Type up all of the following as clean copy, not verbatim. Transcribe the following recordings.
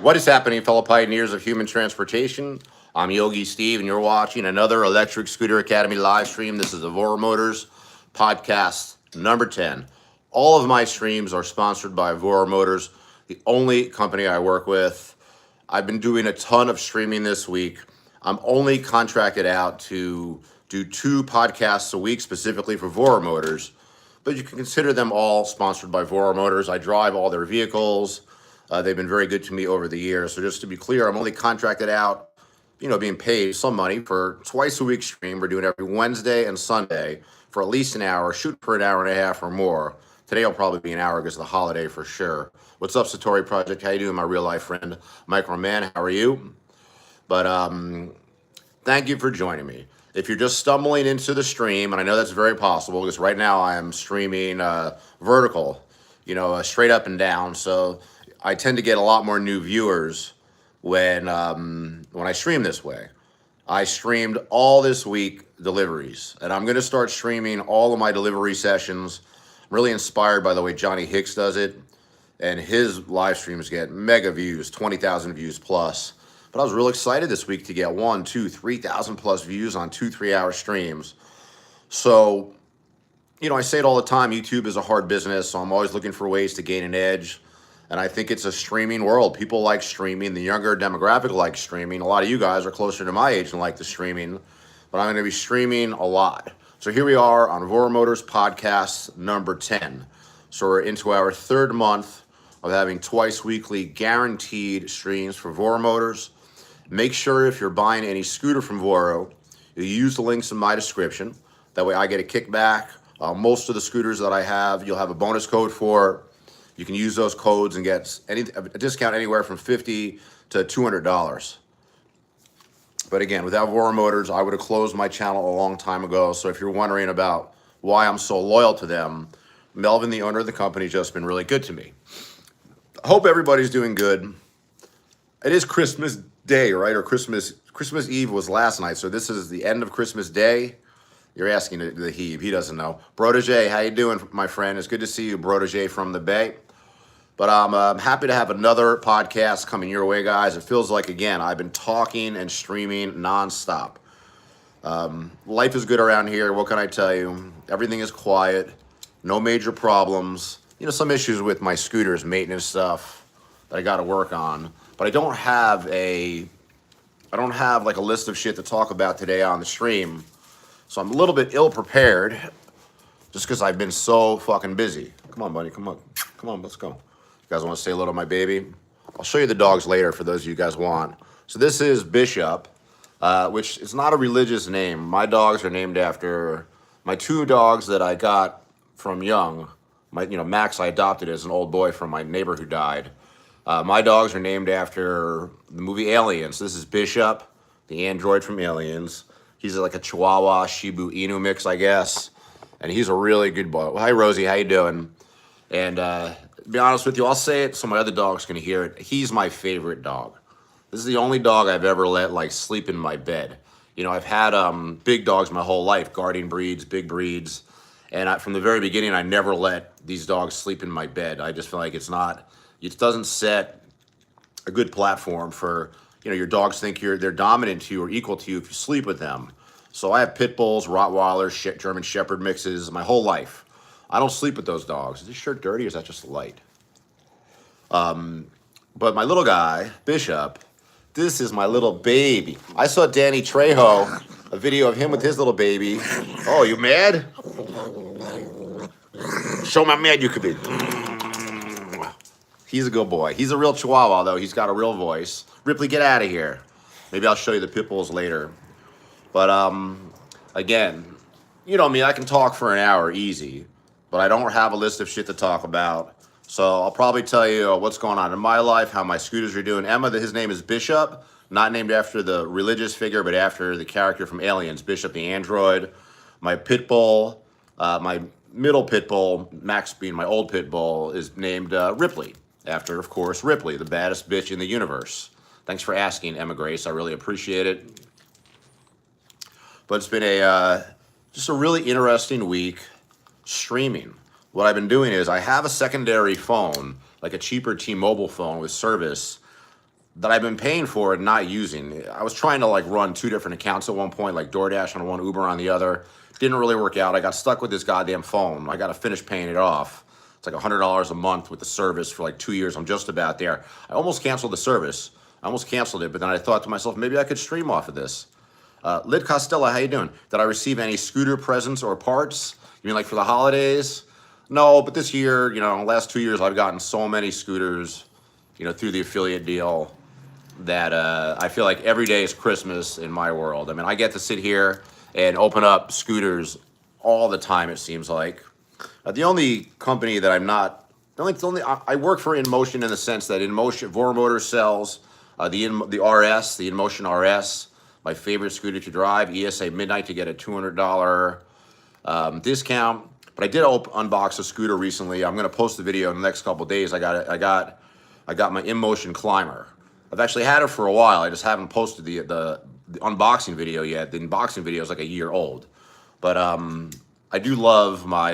What is happening, fellow pioneers of human transportation? I'm Yogi Steve, and you're watching another Electric Scooter Academy live stream. This is the Voromotors Podcast number 10. All of my streams are sponsored by Voromotors, the only company I work with. I've been doing a ton of streaming this week. I'm only contracted out to do 2 podcasts a week specifically for Voromotors, but you can consider them all sponsored by Voromotors. I drive all their vehicles. They've been very good to me over the years. So just to be clear, I'm only contracted out, being paid some money for twice a week stream. We're doing every Wednesday and Sunday for at least an hour, shoot for an hour and a half or more. Today will probably be an hour because of the holiday for sure. What's up, Satori Project? How you doing, my real life friend? Micro Man, how are you? But thank you for joining me. If you're just stumbling into the stream, and I know that's very possible because right now I am streaming vertical, straight up and down. So I tend to get a lot more new viewers when I stream this way. I streamed all this week deliveries, and I'm going to start streaming all of my delivery sessions. I'm really inspired by the way Johnny Hicks does it, and his live streams get mega views, 20,000 views plus. But I was real excited this week to get 1, 2, 3,000 plus views on 2-3 hour streams. So, I say it all the time, YouTube is a hard business, so I'm always looking for ways to gain an edge. And I think it's a streaming world. People like streaming. The younger demographic likes streaming. A lot of you guys are closer to my age and like the streaming. But I'm going to be streaming a lot. So here we are on Voromotors Podcast number 10. So we're into our 3rd month of having twice weekly guaranteed streams for Voromotors. Make sure if you're buying any scooter from Voro, you use the links in my description. That way I get a kickback. Most of the scooters that I have, you'll have a bonus code for. You can use those codes and get a discount anywhere from $50 to $200. But again, without Voromotors, I would have closed my channel a long time ago. So if you're wondering about why I'm so loyal to them, Melvin, the owner of the company, just been really good to me. I hope everybody's doing good. It is Christmas Day, right? Or Christmas Eve was last night. So this is the end of Christmas Day. You're asking the Heave. He doesn't know. Protege, how you doing, my friend? It's good to see you, Protege from the Bay. But I'm happy to have another podcast coming your way, guys. It feels like, again, I've been talking and streaming nonstop. Life is good around here. What can I tell you? Everything is quiet. No major problems. Some issues with my scooters, maintenance stuff that I got to work on. But I don't have like a list of shit to talk about today on the stream. So I'm a little bit ill-prepared just because I've been so fucking busy. Come on, buddy. Come on, let's go. You guys want to say hello to my baby? I'll show you the dogs later for those of you guys want. So this is Bishop, which is not a religious name. My dogs are named after my 2 dogs that I got from young. Max I adopted as an old boy from my neighbor who died. My dogs are named after the movie Aliens. This is Bishop, the android from Aliens. He's like a Chihuahua Shiba Inu mix, I guess. And he's a really good boy. Well, hi, Rosie. How you doing? And to be honest with you, I'll say it so my other dogs can hear it. He's my favorite dog. This is the only dog I've ever let, sleep in my bed. I've had big dogs my whole life, guardian breeds, big breeds. And from the very beginning, I never let these dogs sleep in my bed. I just feel like it doesn't set a good platform for, your dogs think they're dominant to you or equal to you if you sleep with them. So I have pit bulls, Rottweilers, German Shepherd mixes my whole life. I don't sleep with those dogs. Is this shirt dirty or is that just light? But my little guy, Bishop, this is my little baby. I saw Danny Trejo, a video of him with his little baby. Oh, you mad? Show me how mad you could be. He's a good boy. He's a real Chihuahua, though. He's got a real voice. Ripley, get out of here. Maybe I'll show you the pit bulls later. But, again, you know me. I can talk for an hour easy, but I don't have a list of shit to talk about. So I'll probably tell you what's going on in my life, how my scooters are doing. Emma, his name is Bishop, not named after the religious figure, but after the character from Aliens, Bishop the android. My pit bull, my middle pit bull, Max being my old pit bull, is named Ripley. After, of course, Ripley, the baddest bitch in the universe. Thanks for asking, Emma Grace. I really appreciate it. But it's been just a really interesting week streaming. What I've been doing is I have a secondary phone, like a cheaper T-Mobile phone with service, that I've been paying for and not using. I was trying to like run 2 different accounts at one point, like DoorDash on one, Uber on the other. Didn't really work out. I got stuck with this goddamn phone. I got to finish paying it off. It's like $100 a month with the service for like 2 years. I'm just about there. I almost canceled the service. I almost canceled it, but then I thought to myself, maybe I could stream off of this. Lid Costello, how you doing? Did I receive any scooter presents or parts? You mean like for the holidays? No, but this year, last 2 years, I've gotten so many scooters, through the affiliate deal that I feel like every day is Christmas in my world. I mean, I get to sit here and open up scooters all the time, it seems like. The only company that I'm not, I work for InMotion in the sense that InMotion, Voromotors sells the RS, the InMotion RS, my favorite scooter to drive, ESA Midnight to get a $200 discount. But I did unbox a scooter recently. I'm going to post the video in the next couple of days. I got my InMotion Climber. I've actually had it for a while. I just haven't posted the unboxing video yet. The unboxing video is like a year old. But I do love my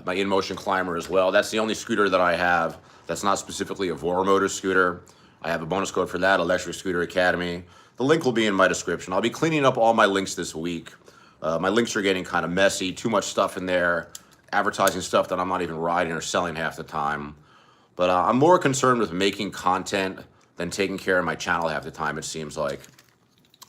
my InMotion Climber as well. That's the only scooter that I have that's not specifically a Voromotors scooter. I have a bonus code for that, Electric Scooter Academy. The link will be in my description. I'll be cleaning up all my links this week. My links are getting kind of messy, too much stuff in there, advertising stuff that I'm not even riding or selling half the time. But I'm more concerned with making content than taking care of my channel half the time, it seems like.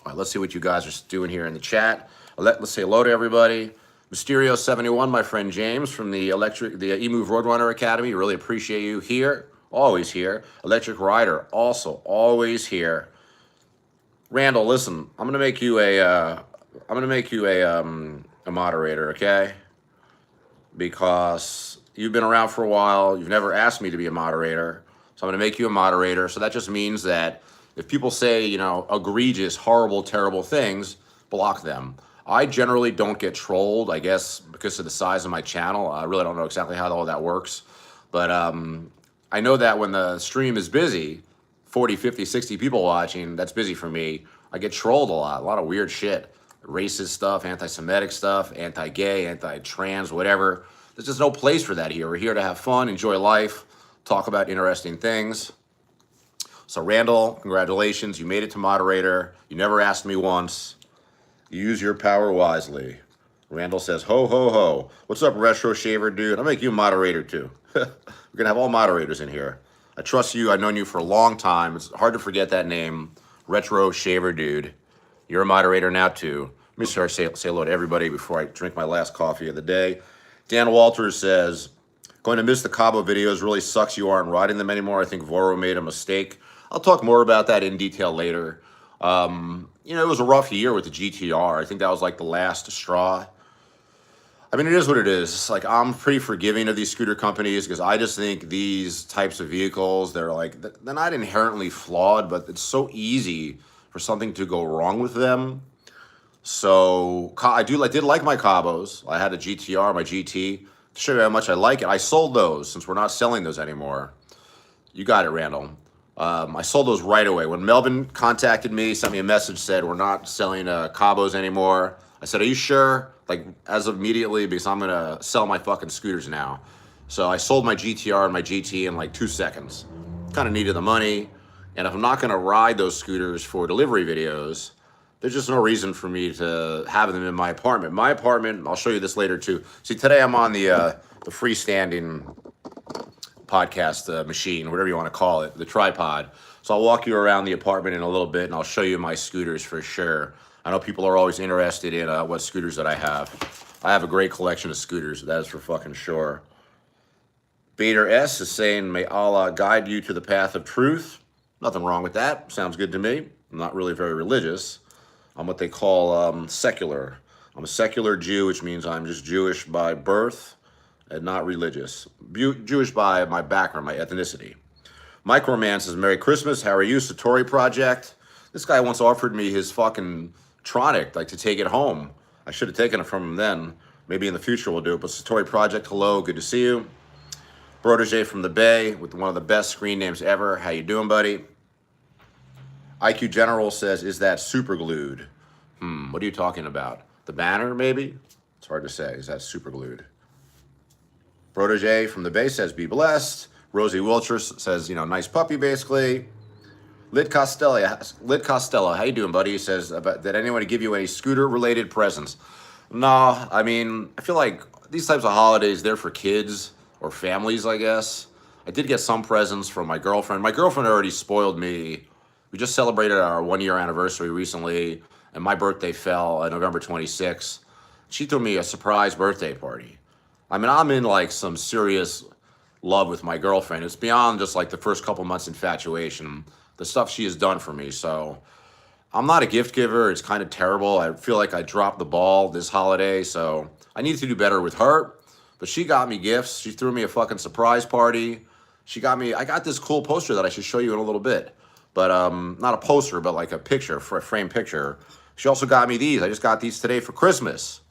All right, let's see what you guys are doing here in the chat. Let's say hello to everybody. Mysterio71, my friend James from the EMOVE Roadrunner Academy. Really appreciate you here, always here. Electric Rider, also always here. Randall, listen, I'm gonna make you a moderator, okay? Because you've been around for a while. You've never asked me to be a moderator. So I'm going to make you a moderator. So that just means that if people say, egregious, horrible, terrible things, block them. I generally don't get trolled, I guess, because of the size of my channel. I really don't know exactly how all that works. But I know that when the stream is busy, 40, 50, 60 people watching, that's busy for me. I get trolled a lot of weird shit. Racist stuff, anti-Semitic stuff, anti-gay, anti-trans, whatever. There's just no place for that here. We're here to have fun, enjoy life, talk about interesting things. So Randall, congratulations. You made it to moderator. You never asked me once. Use your power wisely. Randall says, ho, ho, ho. What's up, Retro Shaver Dude? I'll make you a moderator too. We're going to have all moderators in here. I trust you. I've known you for a long time. It's hard to forget that name, Retro Shaver Dude. You're a moderator now too. Let me start say hello to everybody before I drink my last coffee of the day. Dan Walters says, going to miss the Cabo videos. Really sucks you aren't riding them anymore. I think Voro made a mistake. I'll talk more about that in detail later. It was a rough year with the GTR. I think that was like the last straw. I mean, it is what it is. It's like, I'm pretty forgiving of these scooter companies because I just think these types of vehicles, they're not inherently flawed, but it's so easy for something to go wrong with them. So I did like my Cabos. I had a GTR, my GT. To show you how much I like it, I sold those since we're not selling those anymore. You got it, Randall. I sold those right away. When Melvin contacted me, sent me a message, said we're not selling Cabos anymore. I said, are you sure? Like, as of immediately, because I'm going to sell my fucking scooters now. So I sold my GTR and my GT in like 2 seconds. Kind of needed the money. And if I'm not going to ride those scooters for delivery videos, there's just no reason for me to have them in my apartment. My apartment, I'll show you this later too. See, today I'm on the freestanding podcast machine, whatever you want to call it, the tripod. So I'll walk you around the apartment in a little bit and I'll show you my scooters for sure. I know people are always interested in what scooters that I have. I have a great collection of scooters, that is for fucking sure. Bader S is saying, may Allah guide you to the path of truth. Nothing wrong with that. Sounds good to me. I'm not really very religious. I'm what they call secular. I'm a secular Jew, which means I'm just Jewish by birth and not religious. Jewish by my background, my ethnicity. Microman says, Merry Christmas. How are you? Satori Project. This guy once offered me his fucking Tronic, like to take it home. I should have taken it from him then. Maybe in the future we'll do it. But Satori Project, hello. Good to see you. Protege from the Bay with one of the best screen names ever. How you doing, buddy? IQ General says, is that super glued? What are you talking about? The banner, maybe? It's hard to say. Is that super glued? Protege from the Bay says, be blessed. Rosie Wilcher says, nice puppy, basically. Lit Costello, how you doing, buddy? He says, did anyone give you any scooter-related presents? No, I mean, I feel like these types of holidays, they're for kids or families, I guess. I did get some presents from my girlfriend. My girlfriend already spoiled me. We just celebrated our 1-year anniversary recently, and my birthday fell on November 26th. She threw me a surprise birthday party. I mean, I'm in like some serious love with my girlfriend. It's beyond just like the first couple months infatuation, the stuff she has done for me. So I'm not a gift giver. It's kind of terrible. I feel like I dropped the ball this holiday, so I need to do better with her. But she got me gifts. She threw me a fucking surprise party. I got this cool poster that I should show you in a little bit. But not a poster, but like a picture, for a framed picture. She also got me these. I just got these today for Christmas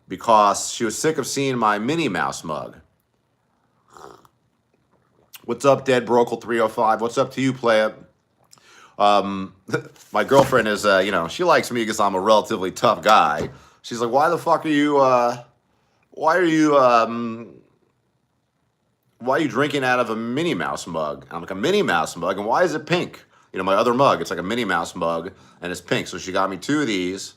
because she was sick of seeing my Minnie Mouse mug. What's up, Dead Brokel 305? What's up to you, playa? My girlfriend is, she likes me because I'm a relatively tough guy. She's like, why the fuck are you, why are you drinking out of a Minnie Mouse mug? I'm like, a Minnie Mouse mug, and why is it pink? My other mug, it's like a Minnie Mouse mug, and it's pink. So she got me 2 of these.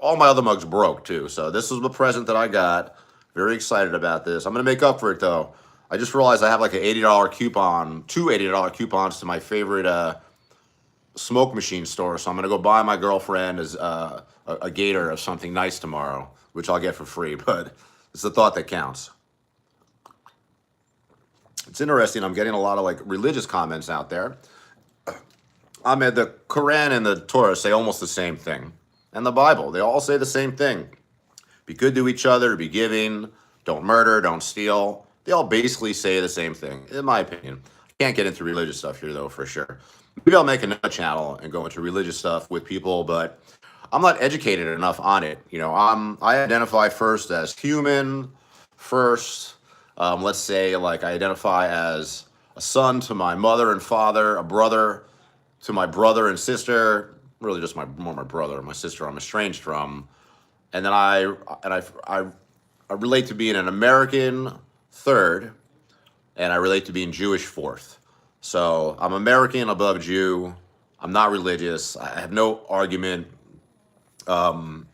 All my other mugs broke, too. So this was the present that I got. Very excited about this. I'm going to make up for it, though. I just realized I have like an $80 coupon, 2 $80 coupons to my favorite smoke machine store. So I'm going to go buy my girlfriend a gator of something nice tomorrow, which I'll get for free. But it's the thought that counts. It's interesting. I'm getting a lot of like religious comments out there. Ahmed, the Quran and the Torah say almost the same thing. And the Bible, they all say the same thing. Be good to each other, be giving, don't murder, don't steal. They all basically say the same thing, in my opinion. I can't get into religious stuff here, though, for sure. Maybe I'll make another channel and go into religious stuff with people, but I'm not educated enough on it. I identify first as human, first. Let's say, like, I identify as a son to my mother and father, a brother to my brother and sister, really just more my brother. My sister I'm estranged from. And then I relate to being an American third, and I relate to being Jewish fourth. So I'm American above Jew. I'm not religious. I have no argument, on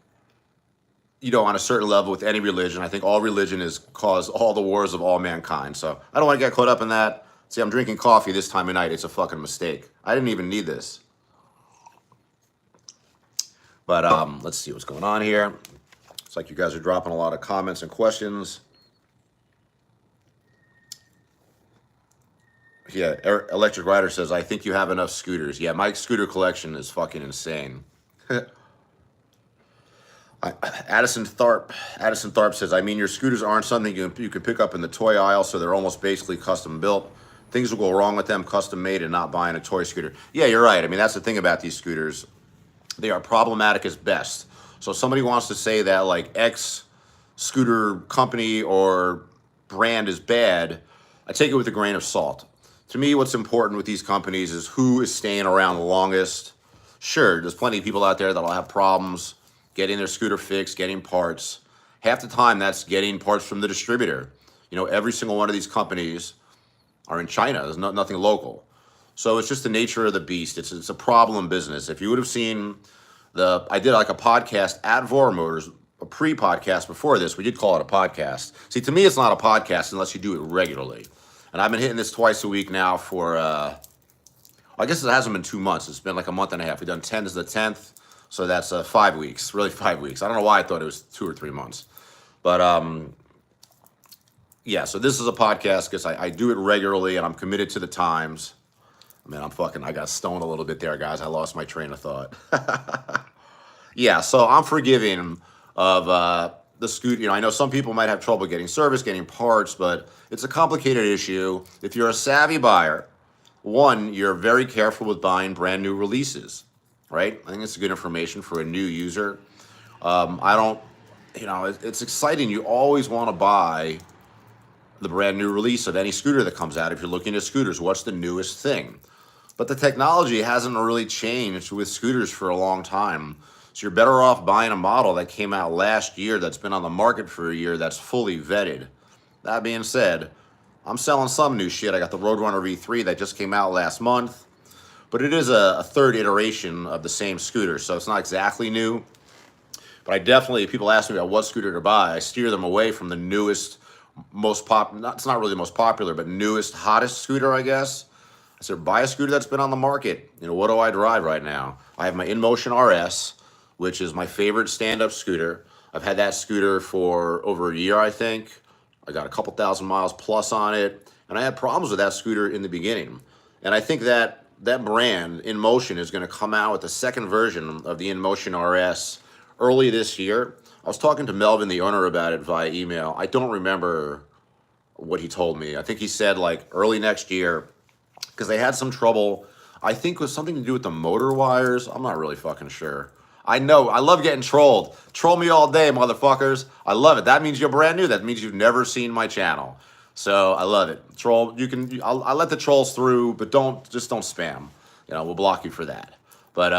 a certain level with any religion. I think all religion has caused all the wars of all mankind. So I don't want to get caught up in that. See, I'm drinking coffee this time of night. It's a fucking mistake. I didn't even need this. But let's see what's going on here. It's like you guys are dropping a lot of comments and questions. Yeah, Electric Rider says, I think you have enough scooters. Yeah, my scooter collection is fucking insane. Addison Tharp says, I mean, your scooters aren't something you can pick up in the toy aisle, so they're almost basically custom built. Things will go wrong with them, custom made, and not buying a toy scooter. Yeah, you're right. I mean, that's the thing about these scooters. They are problematic as best. So if somebody wants to say that like X scooter company or brand is bad, I take it with a grain of salt. To me, what's important with these companies is who is staying around the longest. Sure, there's plenty of people out there that'll have problems getting their scooter fixed, getting parts. Half the time, that's getting parts from the distributor. Every single one of these companies are in China. There's nothing local. So it's just the nature of the beast. It's a problem business. If you would have seen I did like a podcast at Voromotors, a pre-podcast before this. We did call it a podcast. See, to me, it's not a podcast unless you do it regularly. And I've been hitting this twice a week now for, I guess it hasn't been 2 months. It's been like a month and a half. We've done 10 to the 10th. So that's 5 weeks, really 5 weeks. I don't know why I thought it was 2 or 3 months. But yeah, so this is a podcast because I do it regularly and I'm committed to the times. I mean, I got stoned a little bit there, guys. I lost my train of thought. Yeah, so I'm forgiving of the scooter. I know some people might have trouble getting service, getting parts, but it's a complicated issue. If you're a savvy buyer, one, you're very careful with buying brand new releases, right? I think it's good information for a new user. It's exciting. You always want to buy the brand new release of any scooter that comes out. If you're looking at scooters, what's the newest thing? But the technology hasn't really changed with scooters for a long time. So you're better off buying a model that came out last year that's been on the market for a year that's fully vetted. That being said, I'm selling some new shit. I got the Roadrunner V3 that just came out last month. but it is a third iteration of the same scooter, so it's not exactly new. But I definitely, people ask me about what scooter to buy, I steer them away from the newest, it's not really the most popular, but newest, hottest scooter, I guess. I said, buy a scooter that's been on the market. What do I drive right now? I have my InMotion RS, which is my favorite stand-up scooter. I've had that scooter for over a year, I think. I got a couple thousand miles plus on it, and I had problems with that scooter in the beginning. And I think that brand, InMotion, is going to come out with the second version of the InMotion RS early this year. I was talking to Melvin, the owner, about it via email. I don't remember what he told me. I think he said like early next year, because they had some trouble. I think it was something to do with the motor wires. I'm not really fucking sure. I know. I love getting trolled. Troll me all day, motherfuckers. I love it. That means you're brand new. That means you've never seen my channel. So I love it. Troll, I'll let the trolls through, but don't spam. We'll block you for that. But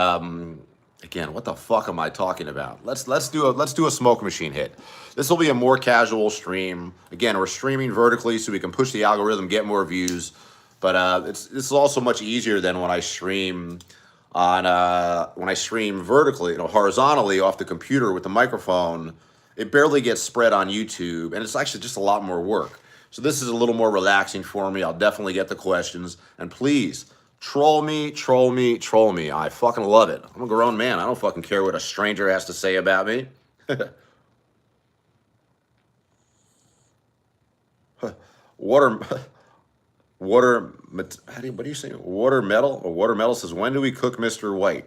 again, what the fuck am I talking about? Let's do a smoke machine hit. This will be a more casual stream. Again, we're streaming vertically so we can push the algorithm, get more views. But this is also much easier than when I stream vertically, horizontally off the computer with the microphone. It barely gets spread on YouTube, and it's actually just a lot more work. So this is a little more relaxing for me. I'll definitely get the questions, and please troll me. I fucking love it. I'm a grown man. I don't fucking care what a stranger has to say about me. What do you say? Water metal says, when do we cook Mr. White?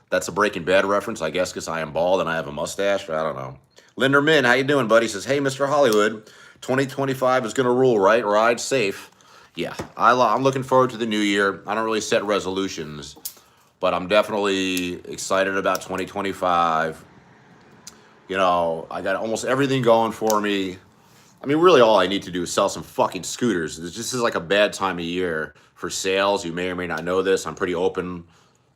That's a Breaking Bad reference, I guess, because I am bald and I have a mustache. I don't know. Linder Min, how you doing, buddy? Says, hey, Mr. Hollywood, 2025 is going to rule, right? Ride safe. Yeah, I'm looking forward to the new year. I don't really set resolutions, but I'm definitely excited about 2025. I got almost everything going for me. I mean, really all I need to do is sell some fucking scooters. This is like a bad time of year for sales. You may or may not know this. I'm pretty open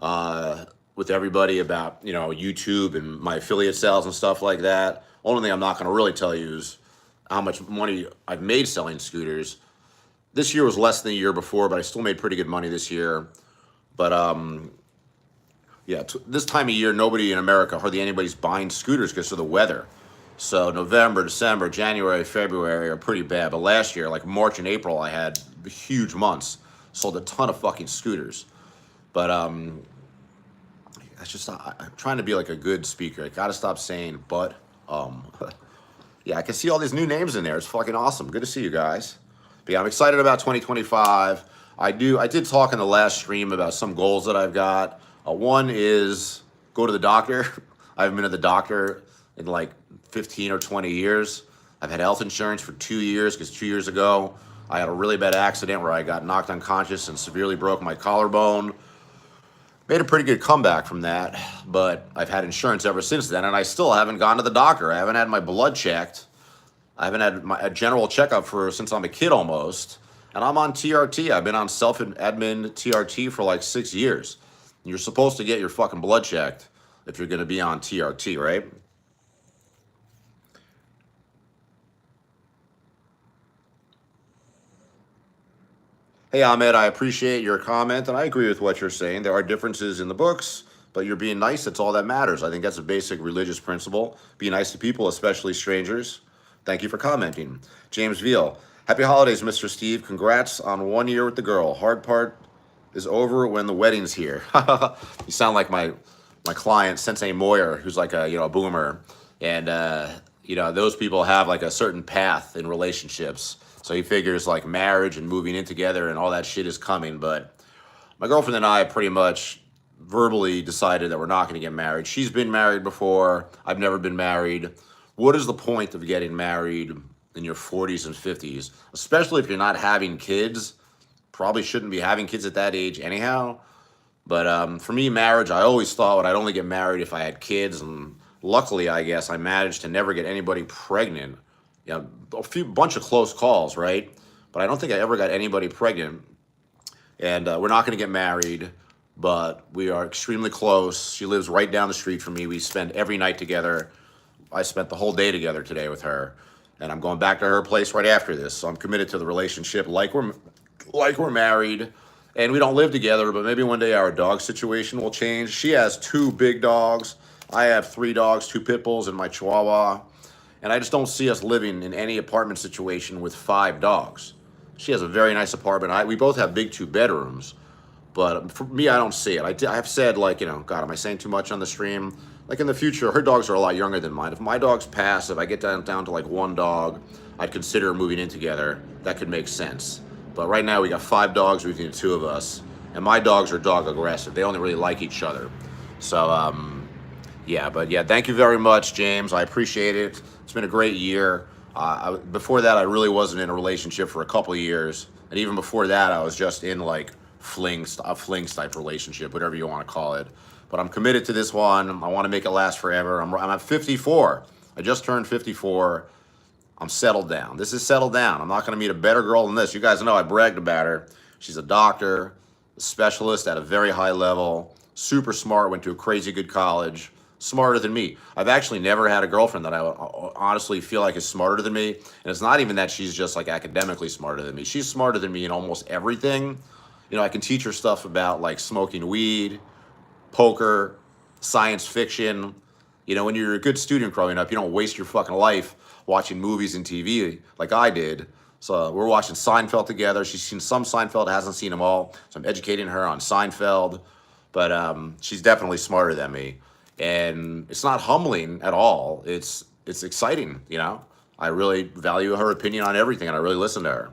with everybody about, YouTube and my affiliate sales and stuff like that. Only thing I'm not going to really tell you is how much money I've made selling scooters. This year was less than the year before, but I still made pretty good money this year. But yeah, this time of year, nobody in America, hardly anybody's buying scooters because of the weather. So November, December, January, February are pretty bad. But last year, like March and April, I had huge months. Sold a ton of fucking scooters. But that's just, I'm trying to be like a good speaker. I gotta stop saying but. Yeah, I can see all these new names in there. It's fucking awesome. Good to see you guys. But yeah, I'm excited about 2025. I did talk in the last stream about some goals that I've got. One is go to the doctor. I haven't been to the doctor in like 15 or 20 years. I've had health insurance for 2 years because 2 years ago I had a really bad accident where I got knocked unconscious and severely broke my collarbone. Made a pretty good comeback from that, but I've had insurance ever since then, and I still haven't gone to the doctor. I haven't had my blood checked. I haven't had a general checkup since I'm a kid almost, and I'm on TRT. I've been on self-admin TRT for like 6 years. You're supposed to get your fucking blood checked if you're going to be on TRT, right? Hey, Ahmed, I appreciate your comment, and I agree with what you're saying. There are differences in the books, but you're being nice. That's all that matters. I think that's a basic religious principle. Be nice to people, especially strangers. Thank you for commenting. James Veal, happy holidays, Mr. Steve. Congrats on 1 year with the girl. Hard part is over when the wedding's here. You sound like my client, Sensei Moyer, who's like a boomer. And, those people have like a certain path in relationships. So he figures like marriage and moving in together and all that shit is coming. But my girlfriend and I pretty much verbally decided that we're not going to get married. She's been married before. I've never been married. What is the point of getting married in your 40s and 50s? Especially if you're not having kids. Probably shouldn't be having kids at that age anyhow. But for me, marriage, I always thought I'd only get married if I had kids. And luckily, I guess, I managed to never get anybody pregnant. A bunch of close calls, right? But I don't think I ever got anybody pregnant. And we're not going to get married, but we are extremely close. She lives right down the street from me. We spend every night together. I spent the whole day together today with her. And I'm going back to her place right after this. So I'm committed to the relationship like we're married. And we don't live together, but maybe one day our dog situation will change. She has two big dogs. I have three dogs, two pit bulls, and my chihuahua. And I just don't see us living in any apartment situation with five dogs. She has a very nice apartment. We both have big two bedrooms, but for me, I don't see it. I've said, like, God, am I saying too much on the stream? Like, in the future, her dogs are a lot younger than mine. If my dogs pass, if I get down to like one dog, I'd consider moving in together. That could make sense. But right now, we got five dogs between the two of us, and my dogs are dog aggressive. They only really like each other. So, yeah, thank you very much, James. I appreciate it. It's been a great year. Before that, I really wasn't in a relationship for a couple of years, and even before that, I was just in like a flings type relationship, whatever you want to call it. But I'm committed to this one. I want to make it last forever. I'm at 54. I just turned 54. I'm settled down. This is settled down. I'm not going to meet a better girl than this. You guys know I bragged about her. She's a doctor, a specialist at a very high level, super smart, went to a crazy good college, smarter than me. I've actually never had a girlfriend that I honestly feel like is smarter than me. And it's not even that she's just like academically smarter than me. She's smarter than me in almost everything. I can teach her stuff about like smoking weed, poker, science fiction. When you're a good student growing up, you don't waste your fucking life watching movies and TV like I did. So we're watching Seinfeld together. She's seen some Seinfeld, hasn't seen them all. So I'm educating her on Seinfeld. But she's definitely smarter than me. And it's not humbling at all. It's exciting, I really value her opinion on everything, and I really listen to her.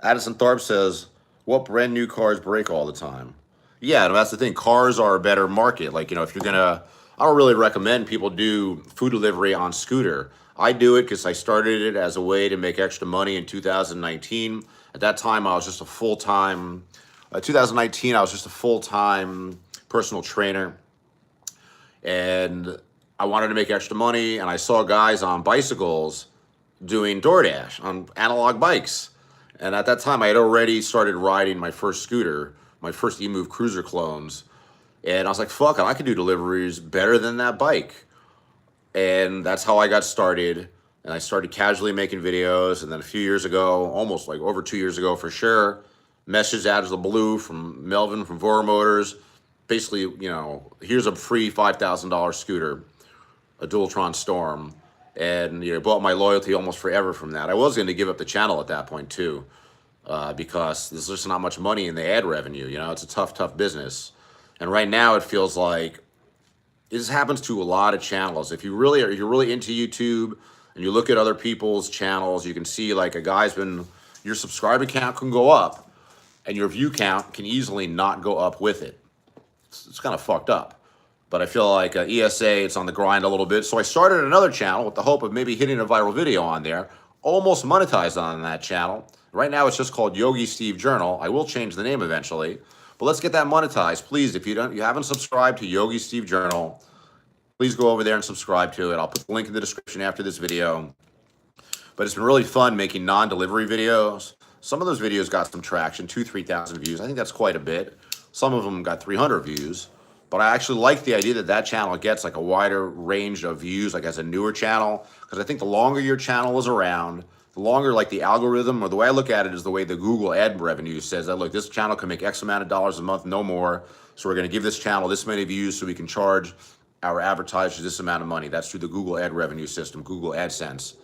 Addison Tharp says, what brand new cars break all the time? Yeah, and that's the thing. Cars are a better market. Like, if you're I don't really recommend people do food delivery on scooter. I do it because I started it as a way to make extra money in 2019. At that time, I was just a full-time, 2019, I was just a full-time personal trainer. And I wanted to make extra money, and I saw guys on bicycles doing DoorDash on analog bikes. And at that time, I had already started riding my first scooter, my first EMOVE Cruiser clones. And I was like, fuck it, I could do deliveries better than that bike. And that's how I got started. And I started casually making videos. And then a few years ago, almost like over 2 years ago for sure, message out of the blue from Melvin from Voromotors. Basically, here's a free $5,000 scooter, a Dualtron Storm. And bought my loyalty almost forever from that. I was going to give up the channel at that point too, because there's just not much money in the ad revenue. It's a tough business. And right now it feels like this happens to a lot of channels. If you're really into YouTube and you look at other people's channels, you can see like your subscriber count can go up and your view count can easily not go up with it. It's kind of fucked up. But I feel like ESA, it's on the grind a little bit. So I started another channel with the hope of maybe hitting a viral video on there. Almost monetized on that channel. Right now it's just called Yogi Steves Journal. I will change the name eventually. But let's get that monetized. Please, if you haven't subscribed to Yogi Steves Journal, please go over there and subscribe to it. I'll put the link in the description after this video. But it's been really fun making non-delivery videos. Some of those videos got some traction, 2,000-3,000 views. I think that's quite a bit. Some of them got 300 views. But I actually like the idea that channel gets like a wider range of views, like as a newer channel, because I think the longer your channel is around, the longer like the algorithm, or the way I look at it is the way the Google ad revenue says that, look, this channel can make X amount of dollars a month, no more. So we're going to give this channel this many views so we can charge our advertisers this amount of money. That's through the Google ad revenue system, Google AdSense.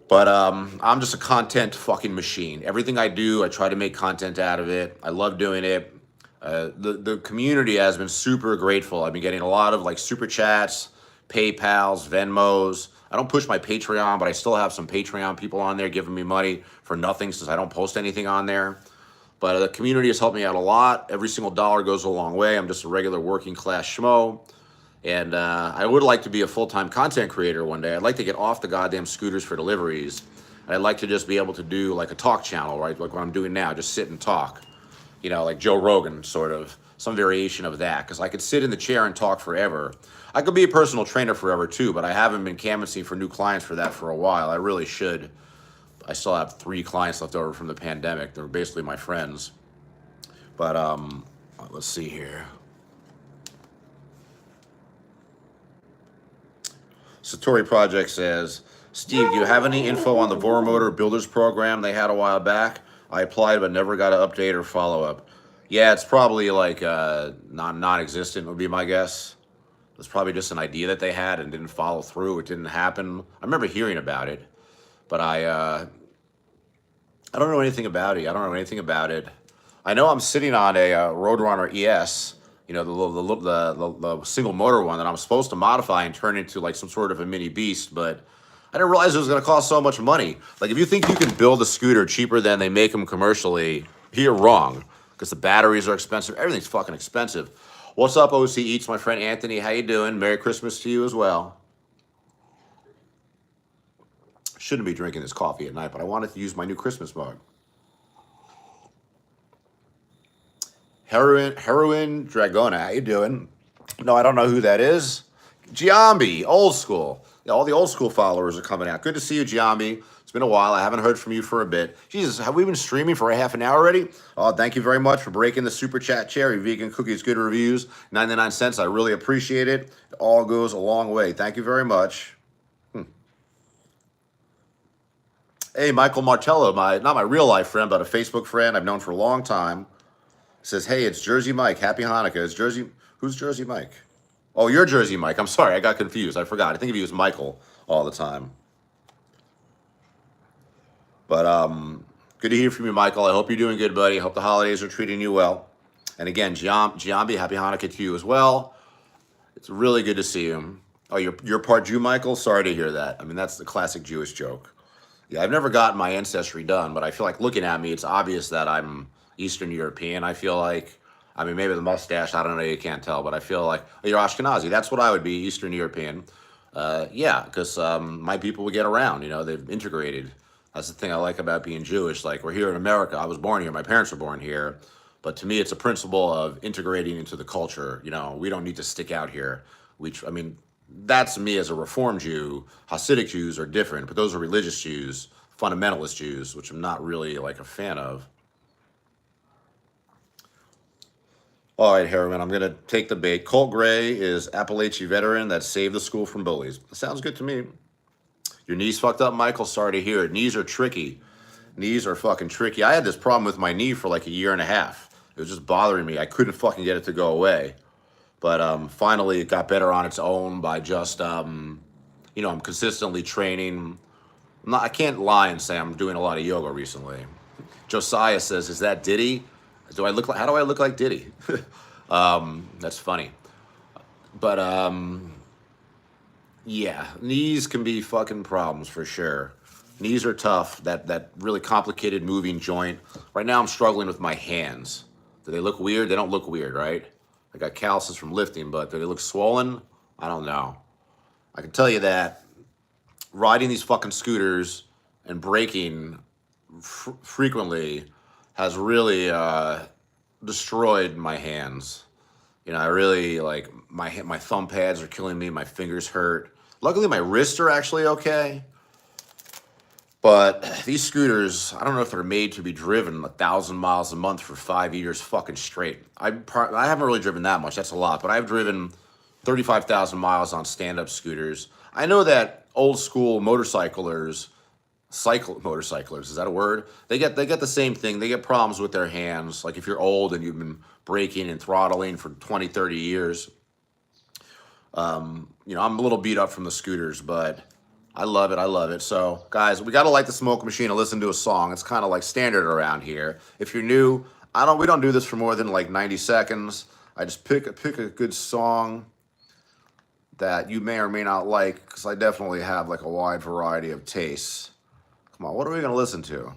But I'm just a content fucking machine. Everything I do, I try to make content out of it. I love doing it. The community has been super grateful. I've been getting a lot of like super chats, PayPals, Venmos. I don't push my Patreon, but I still have some Patreon people on there giving me money for nothing since I don't post anything on there. But the community has helped me out a lot. Every single dollar goes a long way. I'm just a regular working class schmo. And I would like to be a full-time content creator one day. I'd like to get off the goddamn scooters for deliveries. And I'd like to just be able to do like a talk channel, right? Like what I'm doing now, just sit and talk. Like Joe Rogan, sort of, some variation of that. Because I could sit in the chair and talk forever. I could be a personal trainer forever too, but I haven't been canvassing for new clients for that for a while. I really should. I still have 3 clients left over from the pandemic. They're basically my friends. But let's see here. Satori Project says, Steve, do you have any info on the Voromotor Builders program they had a while back? I applied but never got an update or follow-up. Yeah, it's probably like non-existent would be my guess. It's probably just an idea that they had and didn't follow through. It didn't happen. I remember hearing about it, but I don't know anything about it. I don't know anything about it. I know I'm sitting on a Roadrunner ES, you know, the single motor one that I'm supposed to modify and turn into like some sort of a mini beast, but I didn't realize it was going to cost so much money. Like, if you think you can build a scooter cheaper than they make them commercially, you're wrong, because the batteries are expensive. Everything's fucking expensive. What's up, OC Eats, my friend Anthony? How you doing? Merry Christmas to you as well. Shouldn't be drinking this coffee at night, but I wanted to use my new Christmas mug. Heroin Dragona, how you doing? No, I don't know who that is. Giambi, old school. Yeah, all the old school followers are coming out. Good to see you, Giambi. It's been a while. I haven't heard from you for a bit. Jesus, have we been streaming for a half an hour already? Oh, thank you very much for breaking the super chat cherry. Vegan cookies, good reviews, 99 cents. I really appreciate it. It all goes a long way. Thank you very much. Hey, Michael Martello, not my real life friend, but a Facebook friend I've known for a long time, says, hey, it's Jersey Mike. Happy Hanukkah. Who's Jersey Mike? Oh, you're Jersey Mike. I'm sorry. I got confused. I forgot. I think of you as Michael all the time. But good to hear from you, Michael. I hope you're doing good, buddy. I hope the holidays are treating you well. And again, Giambi, happy Hanukkah to you as well. It's really good to see you. Oh, you're part Jew, Michael? Sorry to hear that. I mean, that's the classic Jewish joke. Yeah, I've never gotten my ancestry done, but I feel like looking at me, it's obvious that I'm Eastern European. I feel like, I mean, maybe the mustache, I don't know, you can't tell, but I feel like, oh, you're Ashkenazi. That's what I would be, Eastern European. Yeah, because my people would get around, you know, they've integrated. That's the thing I like about being Jewish. Like, we're here in America. I was born here. My parents were born here. But to me, it's a principle of integrating into the culture. You know, we don't need to stick out here. I mean, that's me as a Reform Jew. Hasidic Jews are different, but those are religious Jews, fundamentalist Jews, which I'm not really like a fan of. All right, Harriman, I'm going to take the bait. Colt Gray is Appalachian veteran that saved the school from bullies. Sounds good to me. Your knees fucked up, Michael? Sorry to hear it. Knees are tricky. Knees are fucking tricky. I had this problem with my knee for like a year and a half. It was just bothering me. I couldn't fucking get it to go away. But finally, it got better on its own by just, you know, I'm consistently training. I can't lie and say I'm doing a lot of yoga recently. Josiah says, is that Diddy? How do I look like Diddy? That's funny. But, yeah, knees can be fucking problems for sure. Knees are tough, that really complicated moving joint. Right now I'm struggling with my hands. Do they look weird? They don't look weird, right? I got calluses from lifting, but do they look swollen? I don't know. I can tell you that riding these fucking scooters and braking frequently has really destroyed my hands. You know, I really, like, my thumb pads are killing me. My fingers hurt. Luckily, my wrists are actually okay. But these scooters, I don't know if they're made to be driven 1,000 miles a month for 5 years fucking straight. I haven't really driven that much. That's a lot. But I've driven 35,000 miles on stand-up scooters. I know that old school motorcyclers, is that a word? They get the same thing. They get problems with their hands. Like if you're old and you've been braking and throttling for 20, 30 years. You know, I'm a little beat up from the scooters, but I love it. So, guys, we got to light the smoke machine and listen to a song. It's kind of like standard around here. If you're new, we don't do this for more than like 90 seconds. I just pick a good song that you may or may not like, because I definitely have like a wide variety of tastes. Come on, what are we going to listen to?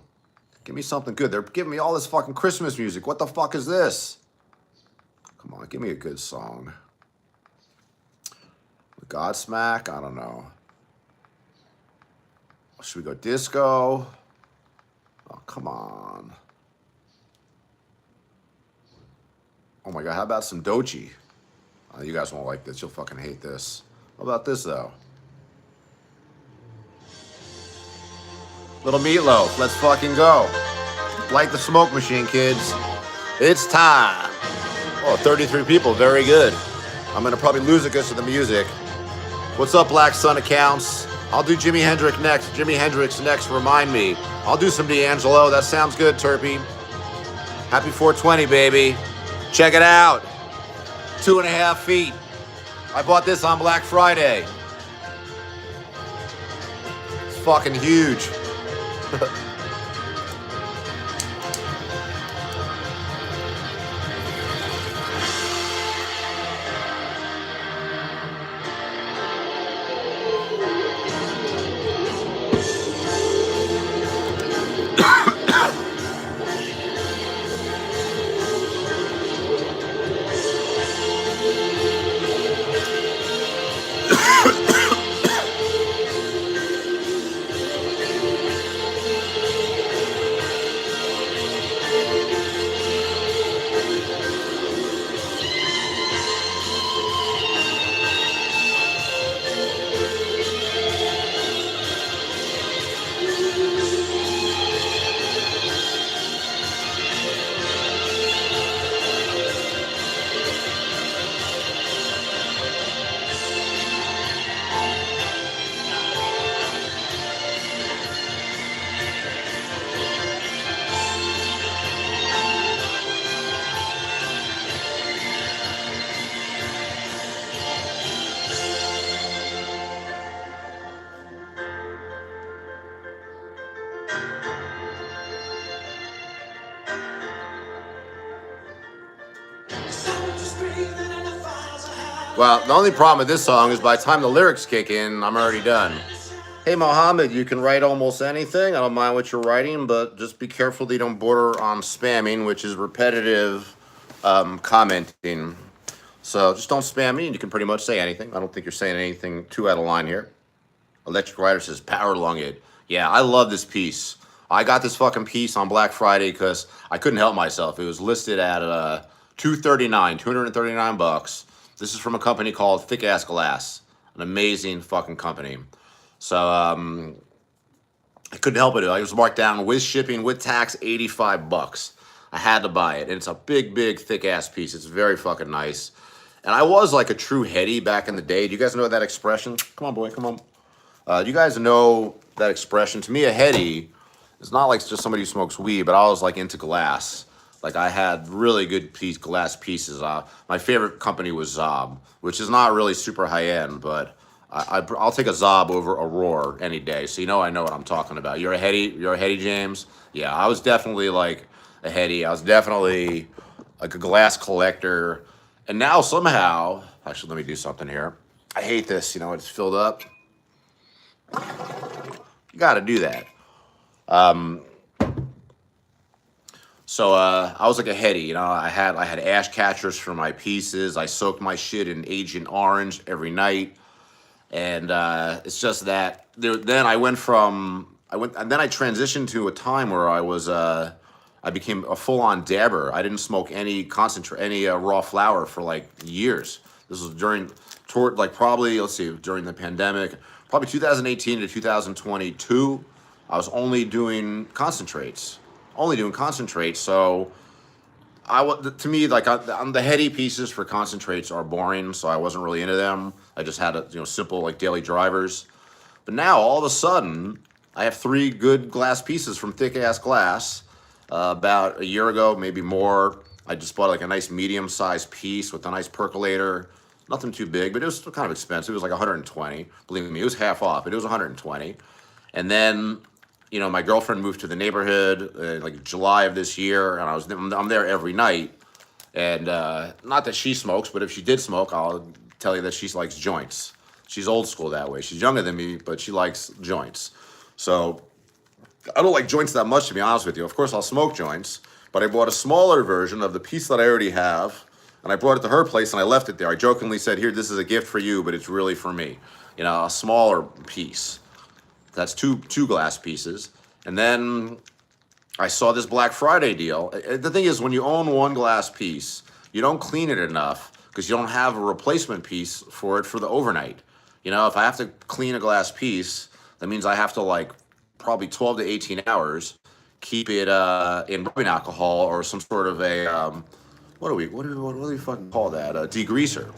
Give me something good. They're giving me all this fucking Christmas music. What the fuck is this? Come on, give me a good song. Godsmack? I don't know. Should we go disco? Oh, come on. Oh my God, how about some Doechii? Oh, you guys won't like this. You'll fucking hate this. How about this, though? Little Meatloaf. Let's fucking go. Light the smoke machine, kids. It's time. Oh, 33 people. Very good. I'm going to probably lose it because of the music. What's up, Black Sun Accounts? I'll do Jimi Hendrix next. Jimi Hendrix next. Remind me. I'll do some D'Angelo. That sounds good, Turpy. Happy 420, baby. Check it out. 2.5 feet. I bought this on Black Friday. It's fucking huge. Well, the only problem with this song is by the time the lyrics kick in, I'm already done. Hey, Mohammed, you can write almost anything. I don't mind what you're writing, but just be careful that you don't border on spamming, which is repetitive commenting. So just don't spam me, and you can pretty much say anything. I don't think you're saying anything too out of line here. Electric Rider says, power lung it. Yeah, I love this piece. I got this fucking piece on Black Friday because I couldn't help myself. It was listed at $239. This is from a company called Thick Ass Glass, an amazing fucking company. So I couldn't help it. I was marked down with shipping, with tax, $85. I had to buy it, and it's a big, big, thick ass piece. It's very fucking nice. And I was like a true heady back in the day. Do you guys know that expression? Come on, boy, come on. Do you guys know that expression? To me, a heady is not like just somebody who smokes weed, but I was like into glass. Like I had really good glass pieces. My favorite company was Zob, which is not really super high end, but I'll take a Zob over a Roar any day. So I know what I'm talking about. You're a heady, James? Yeah, I was definitely like a heady. I was definitely like a glass collector. And now somehow, actually, let me do something here. I hate this. It's filled up. You got to do that. So I was like a heady, I had ash catchers for my pieces. I soaked my shit in Agent Orange every night, and it's just that. Then I transitioned to a time where I became a full-on dabber. I didn't smoke any raw flower for like years. This was during the pandemic, probably 2018 to 2022. I was only doing concentrates. So to me, like on the heady pieces for concentrates are boring, so I wasn't really into them. I just had simple like daily drivers. But now all of a sudden, I have 3 good glass pieces from Thick Ass Glass. About a year ago, maybe more, I just bought like a nice medium-sized piece with a nice percolator. Nothing too big, but it was still kind of expensive. It was like $120. Believe me, it was half off, but it was $120. And then my girlfriend moved to the neighborhood like July of this year, and I'm there every night. And not that she smokes, but if she did smoke, I'll tell you that she likes joints. She's old school that way. She's younger than me, but she likes joints. So I don't like joints that much, to be honest with you. Of course, I'll smoke joints, but I bought a smaller version of the piece that I already have, and I brought it to her place, and I left it there. I jokingly said, here, this is a gift for you, but it's really for me. A smaller piece. That's two glass pieces. And then I saw this Black Friday deal. The thing is, when you own one glass piece, you don't clean it enough because you don't have a replacement piece for it for the overnight. If I have to clean a glass piece, that means I have to probably 12 to 18 hours, keep it in rubbing alcohol or some sort of a, what do we fucking call that? A degreaser.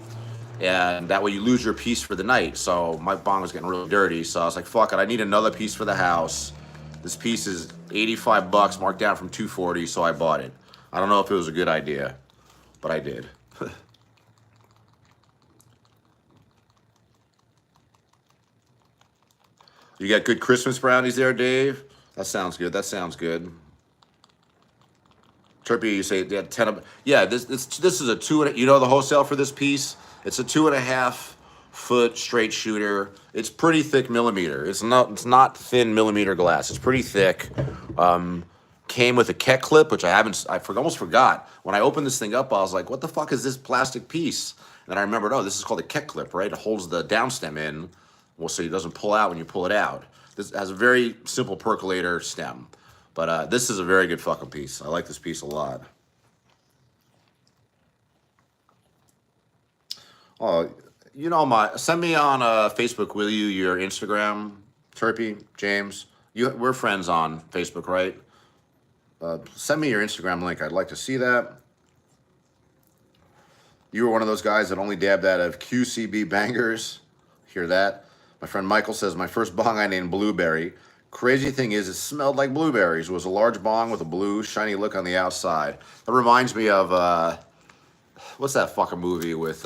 and that way you lose your piece for the night. So my bong was getting really dirty, so I was like, fuck it, I need another piece for the house. This piece is $85, marked down from $240, so I bought it. I don't know if it was a good idea, but I did. You got good Christmas brownies there, Dave? That sounds good. That sounds good. Turpy, you say yeah, 10 of, yeah, this is a two, you know the wholesale for this piece? It's a 2.5 foot straight shooter. It's pretty thick millimeter. It's not thin millimeter glass. It's pretty thick. Came with a Keck clip, which almost forgot. When I opened this thing up, I was like, what the fuck is this plastic piece? And then I remembered, oh, this is called a Keck clip, right? It holds the downstem in, well, so it doesn't pull out when you pull it out. This has a very simple percolator stem. But this is a very good fucking piece. I like this piece a lot. Oh, you know send me on Facebook, will you, your Instagram, Turpy, James. We're friends on Facebook, right? Send me your Instagram link. I'd like to see that. You were one of those guys that only dabbed out of QCB bangers. Hear that? My friend Michael says, my first bong I named Blueberry. Crazy thing is, it smelled like blueberries. It was a large bong with a blue, shiny look on the outside. That reminds me of, what's that fucking movie with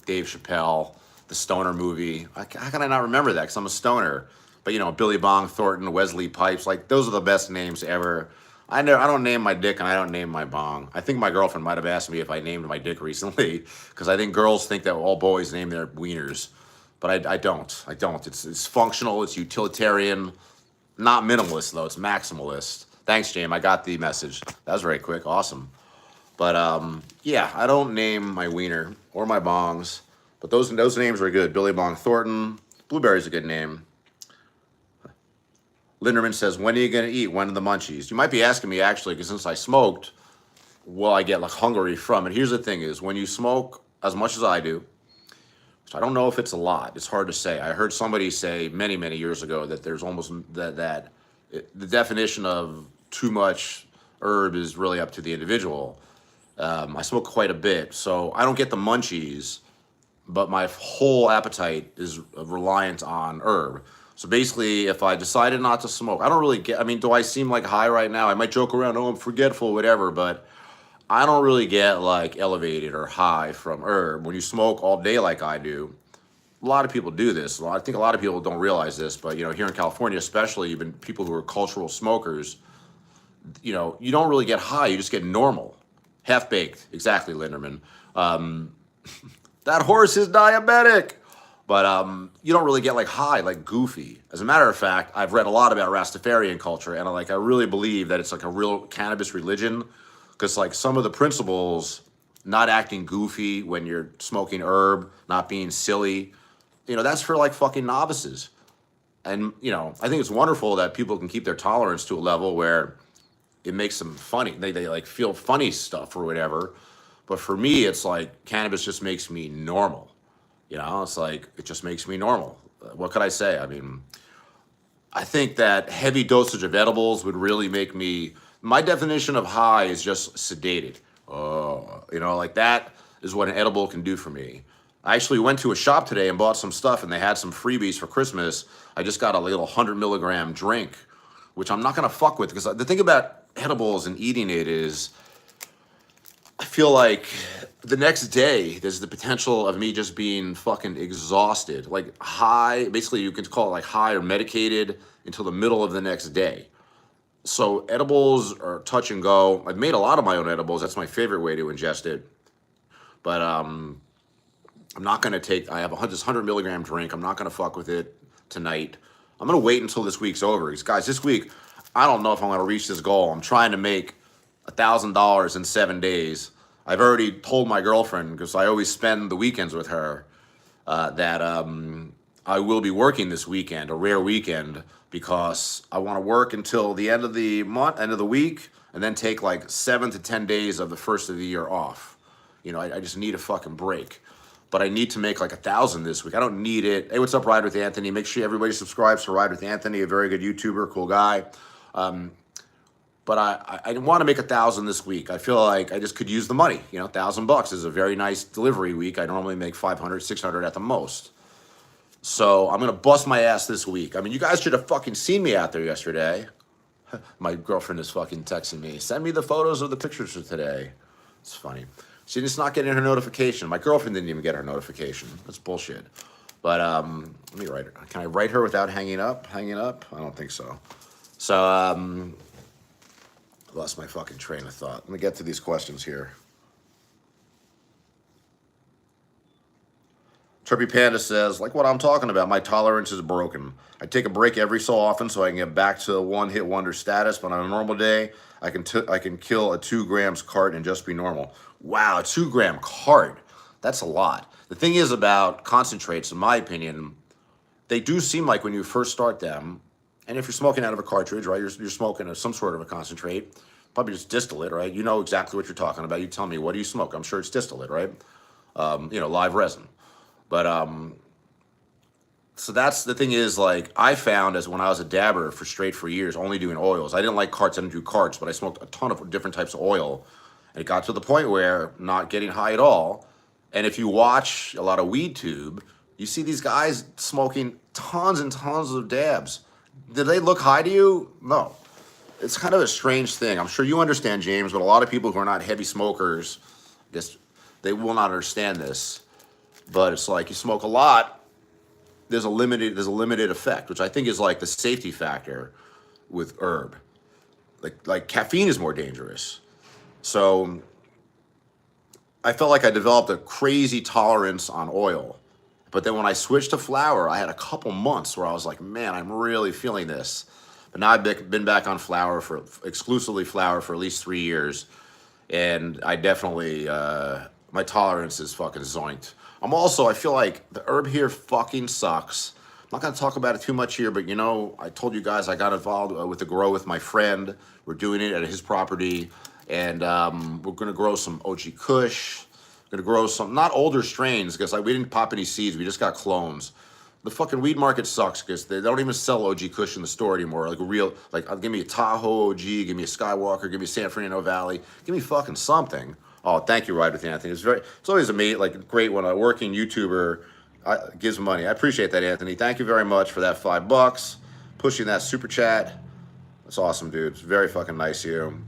Dave Chappelle, the stoner movie? How can I not remember that? Because I'm a stoner. But, you know, Billy Bong Thornton, Wesley Pipes, like, those are the best names ever. I don't name my dick, and I don't name my bong. I think my girlfriend might have asked me if I named my dick recently, because I think girls think that all boys name their wieners. But I don't. It's functional, it's utilitarian. Not minimalist, though. It's maximalist. Thanks, James. I got the message. That was very quick. Awesome. But, yeah, I don't name my wiener or my bongs. But those names are good. Billy Bong Thornton. Blueberry's a good name. Linderman says, when are you going to eat? When are the munchies? You might be asking me, actually, because since I smoked, will I get, like, hungry from it? Here's the thing is, when you smoke as much as I do, so I don't know if it's a lot. It's hard to say. I heard somebody say many, many years ago that there's almost the definition of too much herb is really up to the individual. I smoke quite a bit, so I don't get the munchies, but my whole appetite is reliant on herb. So basically, if I decided not to smoke, I don't really get, I mean, do I seem like high right now? I might joke around, oh, I'm forgetful, whatever, but I don't really get like elevated or high from herb. When you smoke all day like I do, a lot of people do this. I think a lot of people don't realize this, but, you know, here in California especially, even people who are cultural smokers, you know, you don't really get high, you just get normal. Half-baked, exactly, Linderman. That horse is diabetic. But you don't really get like high, like goofy. As a matter of fact, I've read a lot about Rastafarian culture, and I really believe that it's like a real cannabis religion, because like some of the principles, not acting goofy when you're smoking herb, not being silly, you know, that's for like fucking novices. And, you know, I think it's wonderful that people can keep their tolerance to a level where it makes them funny. They like feel funny stuff or whatever. But for me, it's like cannabis just makes me normal. You know, it's like, it just makes me normal. What could I say? I mean, I think that heavy dosage of edibles would really make me, my definition of high is just sedated. You know, like that is what an edible can do for me. I actually went to a shop today and bought some stuff, and they had some freebies for Christmas. I just got a little 100 milligram drink, which I'm not going to fuck with, because the thing about edibles and eating it is, I feel like the next day there's the potential of me just being fucking exhausted, like high. Basically, you can call it like high or medicated until the middle of the next day. So edibles are touch and go. I've made a lot of my own edibles. That's my favorite way to ingest it. But I'm not going to take, I have this 100 milligram drink. I'm not going to fuck with it tonight. I'm going to wait until this week's over. Because guys, this week, I don't know if I'm going to reach this goal. I'm trying to make $1,000 in 7 days. I've already told my girlfriend, because I always spend the weekends with her, that I will be working this weekend, a rare weekend, because I want to work until the end of the month, end of the week, and then take like 7 to 10 days of the first of the year off. You know, I just need a fucking break. But I need to make like 1,000 this week. I don't need it. Hey, what's up, Ride with Anthony? Make sure everybody subscribes to Ride with Anthony, a very good YouTuber, cool guy. but I want to make 1,000 this week. I feel like I just could use the money. You know, $1,000 is a very nice delivery week. I normally make 500, 600 at the most. So I'm gonna bust my ass this week. I mean, you guys should have fucking seen me out there yesterday. My girlfriend is fucking texting me. Send me the photos of the pictures for today. It's funny. She's just not getting her notification. My girlfriend didn't even get her notification. That's bullshit. But let me write her. Can I write her without hanging up? Hanging up? I don't think so. So lost my fucking train of thought. Let me get to these questions here. Trippy Panda says, like what I'm talking about, my tolerance is broken. I take a break every so often so I can get back to one-hit wonder status, but on a normal day, I can kill a 2 grams cart and just be normal. Wow, a 2 gram cart. That's a lot. The thing is about concentrates, in my opinion, they do seem like when you first start them, and if you're smoking out of a cartridge, right, you're smoking some sort of a concentrate, probably just distillate, right? You know exactly what you're talking about. You tell me, what do you smoke? I'm sure it's distillate, right? Live resin. But so that's the thing is, like, I found as when I was a dabber for years, only doing oils. I didn't like carts. I didn't do carts, but I smoked a ton of different types of oil. And it got to the point where not getting high at all. And if you watch a lot of weed tube, you see these guys smoking tons and tons of dabs. Did they look high to you? No. It's kind of a strange thing. I'm sure you understand, James, but a lot of people who are not heavy smokers, they will not understand this. But it's like you smoke a lot, there's a limited effect, which I think is like the safety factor with herb. Like caffeine is more dangerous. So I felt like I developed a crazy tolerance on oil. But then when I switched to flower, I had a couple months where I was like, man, I'm really feeling this. But now I've been back on flower exclusively flower for at least 3 years. And I definitely, my tolerance is fucking zoinked. I feel like the herb here fucking sucks. I'm not gonna talk about it too much here, but I told you guys I got involved with the grow with my friend. We're doing it at his property, and we're gonna grow some OG Kush. We're gonna grow some, not older strains, because we didn't pop any seeds, we just got clones. The fucking weed market sucks because they don't even sell OG Kush in the store anymore. Give me a Tahoe OG, give me a Skywalker, give me a San Fernando Valley, give me fucking something. Oh, thank you, Ride with Anthony. It's always great when a working YouTuber gives money. I appreciate that, Anthony. Thank you very much for that $5, pushing that super chat. That's awesome, dude. It's very fucking nice of you.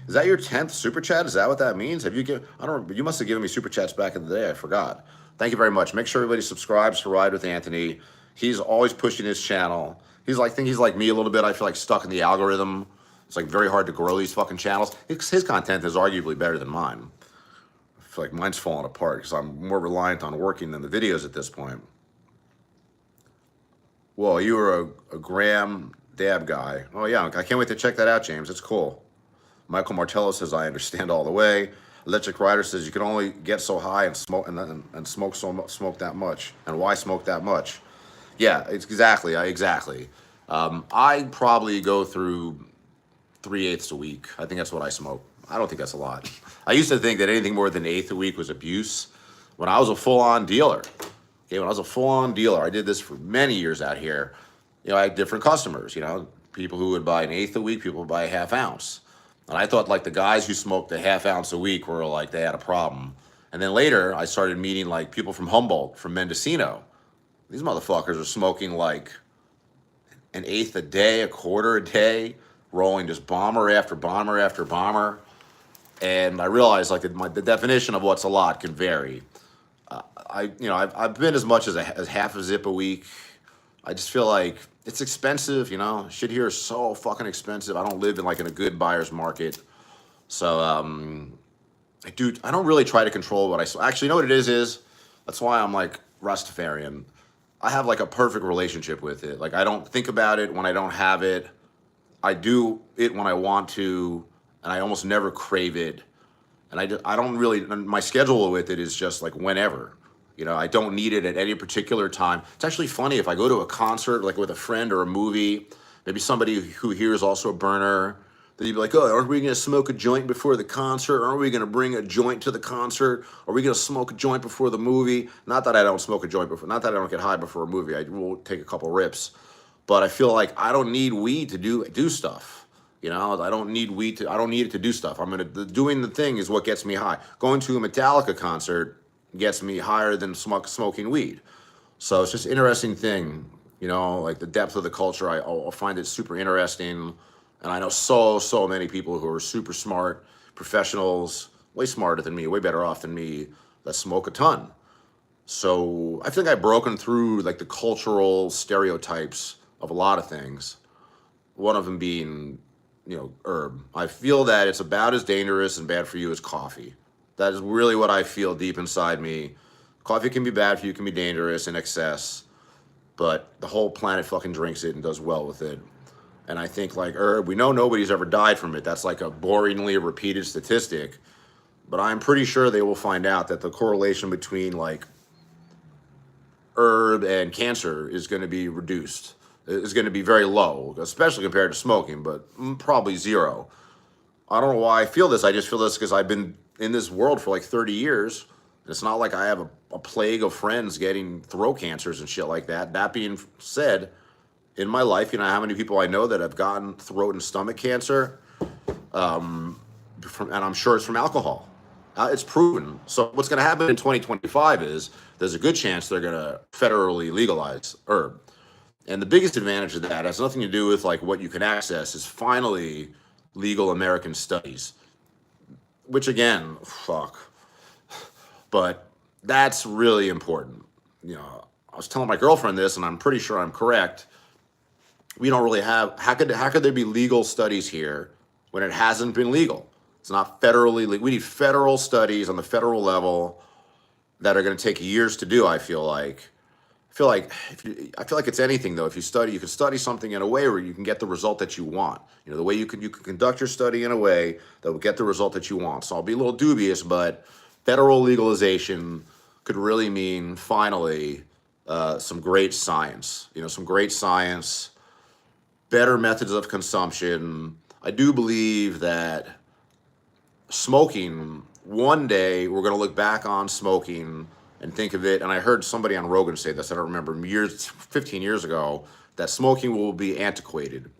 Is that your 10th super chat? Is that what that means? You must have given me super chats back in the day. I forgot. Thank you very much. Make sure everybody subscribes to Ride with Anthony. He's always pushing his channel. He's like me a little bit. I feel like stuck in the algorithm. It's like very hard to grow these fucking channels. His content is arguably better than mine. I feel like mine's falling apart because I'm more reliant on working than the videos at this point. Whoa, you were a gram dab guy. Oh yeah, I can't wait to check that out, James. It's cool. Michael Martello says, I understand all the way. Electric Rider says you can only get so high and smoke smoke that much. And why smoke that much? Yeah, exactly. I probably go through 3/8 a week. I think that's what I smoke. I don't think that's a lot. I used to think that anything more than 1/8 a week was abuse. When I was a full-on dealer, I did this for many years out here. I had different customers, people who would buy 1/8 a week, people would buy a half ounce. And I thought like the guys who smoked a half ounce a week were like, they had a problem. And then later I started meeting like people from Humboldt, from Mendocino. These motherfuckers are smoking like 1/8 a day, a quarter a day, rolling just bomber after bomber after bomber. And I realized like the definition of what's a lot can vary. I've been as much as half a zip a week. I just feel like it's expensive, Shit here is so fucking expensive. I don't live in a good buyer's market. So I don't really try to control what I actually, you know what it is that's why I'm like Rastafarian. I have like a perfect relationship with it. Like I don't think about it when I don't have it. I do it when I want to, and I almost never crave it. And I don't really, my schedule with it is just like whenever. I don't need it at any particular time. It's actually funny if I go to a concert, like with a friend or a movie, maybe somebody who here is also a burner, then you'd be like, oh, aren't we going to smoke a joint before the concert? Aren't we going to bring a joint to the concert? Are we going to smoke a joint before the movie? Not that I don't smoke a joint before, not that I don't get high before a movie. I will take a couple rips. But I feel like I don't need weed to do stuff. You know, I don't need weed I don't need it to do stuff. Doing the thing is what gets me high. Going to a Metallica concert gets me higher than smoking weed. So it's just an interesting thing, you know, like the depth of the culture. I'll find it super interesting. And I know so many people who are super smart, professionals, way smarter than me, way better off than me, that smoke a ton. So I think I've broken through like the cultural stereotypes of a lot of things. One of them being, you know, herb. I feel that it's about as dangerous and bad for you as coffee. That is really what I feel deep inside me. Coffee can be bad for you, can be dangerous in excess, but the whole planet fucking drinks it and does well with it. And I think like herb, we know nobody's ever died from it. That's like a boringly repeated statistic. But I'm pretty sure they will find out that the correlation between like herb and cancer is going to be reduced. It's going to be very low, especially compared to smoking, but probably zero. I don't know why I feel this. I just feel this because I've been in this world for like 30 years. It's not like I have a plague of friends getting throat cancers and shit like that. That being said, in my life, you know how many people I know that have gotten throat and stomach cancer, and I'm sure it's from alcohol. It's proven. So what's going to happen in 2025 is there's a good chance they're going to federally legalize herb. And the biggest advantage of that has nothing to do with like what you can access, is finally legal American studies, which again, fuck. But that's really important. You know, I was telling my girlfriend this, and I'm pretty sure I'm correct. We don't really have, how could there be legal studies here when it hasn't been legal? It's not federally legal. We need federal studies on the federal level that are going to take years to do, I feel like. I feel like it's anything though. If you study, you can study something in a way where you can get the result that you want. You know, the way you can conduct your study in a way that will get the result that you want. So I'll be a little dubious, but federal legalization could really mean finally some great science. You know, some great science, better methods of consumption. I do believe that smoking, one day we're going to look back on smoking and think of it, and I heard somebody on Rogan say this, I don't remember, 15 years ago, that smoking will be antiquated.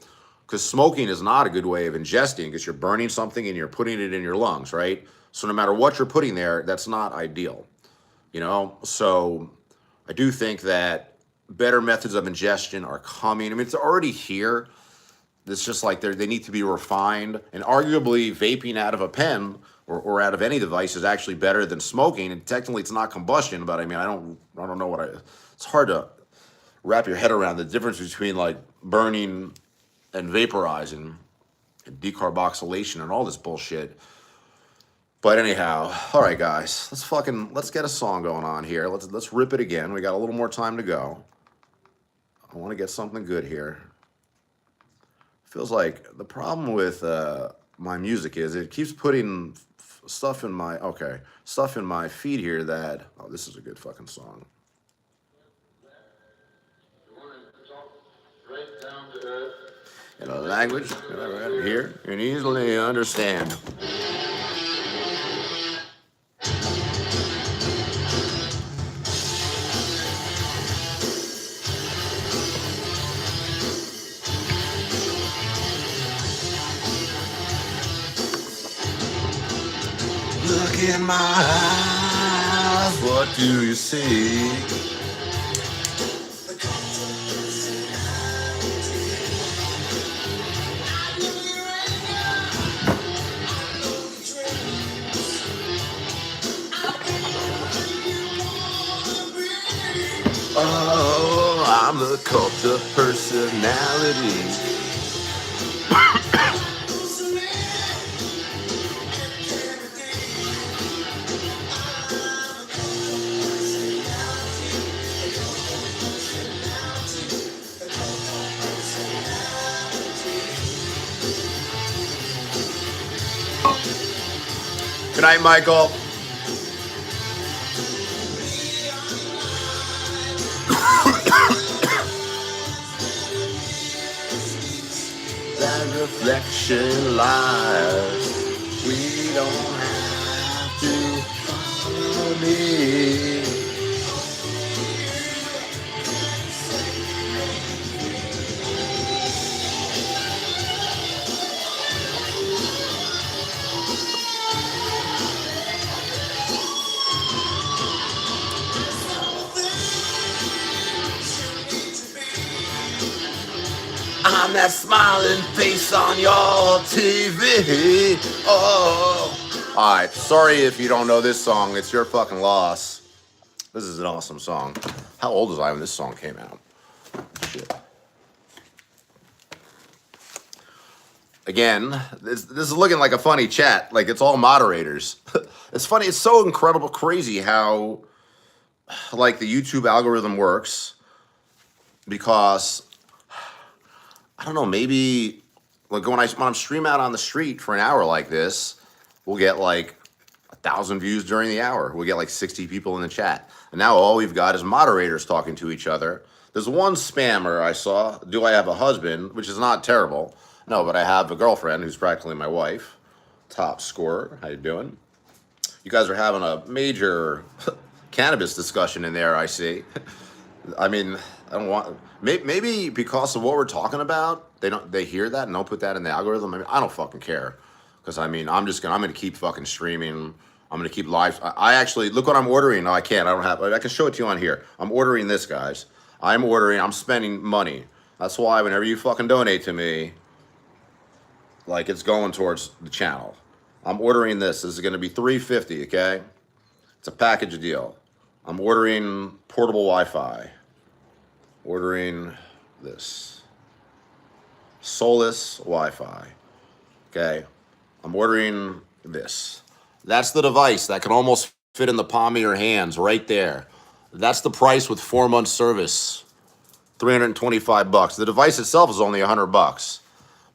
Because smoking is not a good way of ingesting, because you're burning something and you're putting it in your lungs, right? So no matter what you're putting there, that's not ideal, you know? So I do think that better methods of ingestion are coming. I mean, it's already here. It's just like they need to be refined. And arguably, vaping out of a pen or out of any device is actually better than smoking. And technically, it's not combustion, but I mean, I don't know it's hard to wrap your head around the difference between like burning and vaporizing and decarboxylation and all this bullshit. But anyhow, all right, guys, let's get a song going on here. Let's rip it again. We got a little more time to go. I want to get something good here. Feels like the problem with my music is it keeps putting stuff in my feed here that, oh, this is a good fucking song. In a language here you can easily understand. Look in my eyes, what do you see? Oh, I'm the cult of personality. Good night, Michael. That reflection lies. We don't have to follow me. that smiling face on your TV. Oh. Alright, sorry if you don't know this song. It's your fucking loss. This is an awesome song. How old was I when this song came out? Shit. Again, this is looking like a funny chat. Like, it's all moderators. It's funny. It's so incredible, crazy how, like, the YouTube algorithm works. Because, I don't know, maybe, like, when I'm stream out on the street for an hour like this, we'll get, like, 1,000 views during the hour. We'll get, like, 60 people in the chat. And now all we've got is moderators talking to each other. There's one spammer I saw. Do I have a husband? Which is not terrible. No, but I have a girlfriend who's practically my wife. Top scorer. How you doing? You guys are having a major cannabis discussion in there, I see. I mean, I don't want... Maybe because of what we're talking about, they hear that and don't put that in the algorithm. I mean, I don't fucking care. Because, I mean, I'm going to keep fucking streaming. I'm going to keep live. I actually... Look what I'm ordering. No, I can't. I can show it to you on here. I'm ordering this, guys. I'm spending money. That's why whenever you fucking donate to me... Like, it's going towards the channel. I'm ordering this. This is going to be $350, okay? It's a package deal. I'm ordering portable Wi-Fi. Ordering this. Solus Wi-Fi. Okay? I'm ordering this. That's the device that can almost fit in the palm of your hands right there. That's the price with 4 months service. $325. The device itself is only $100.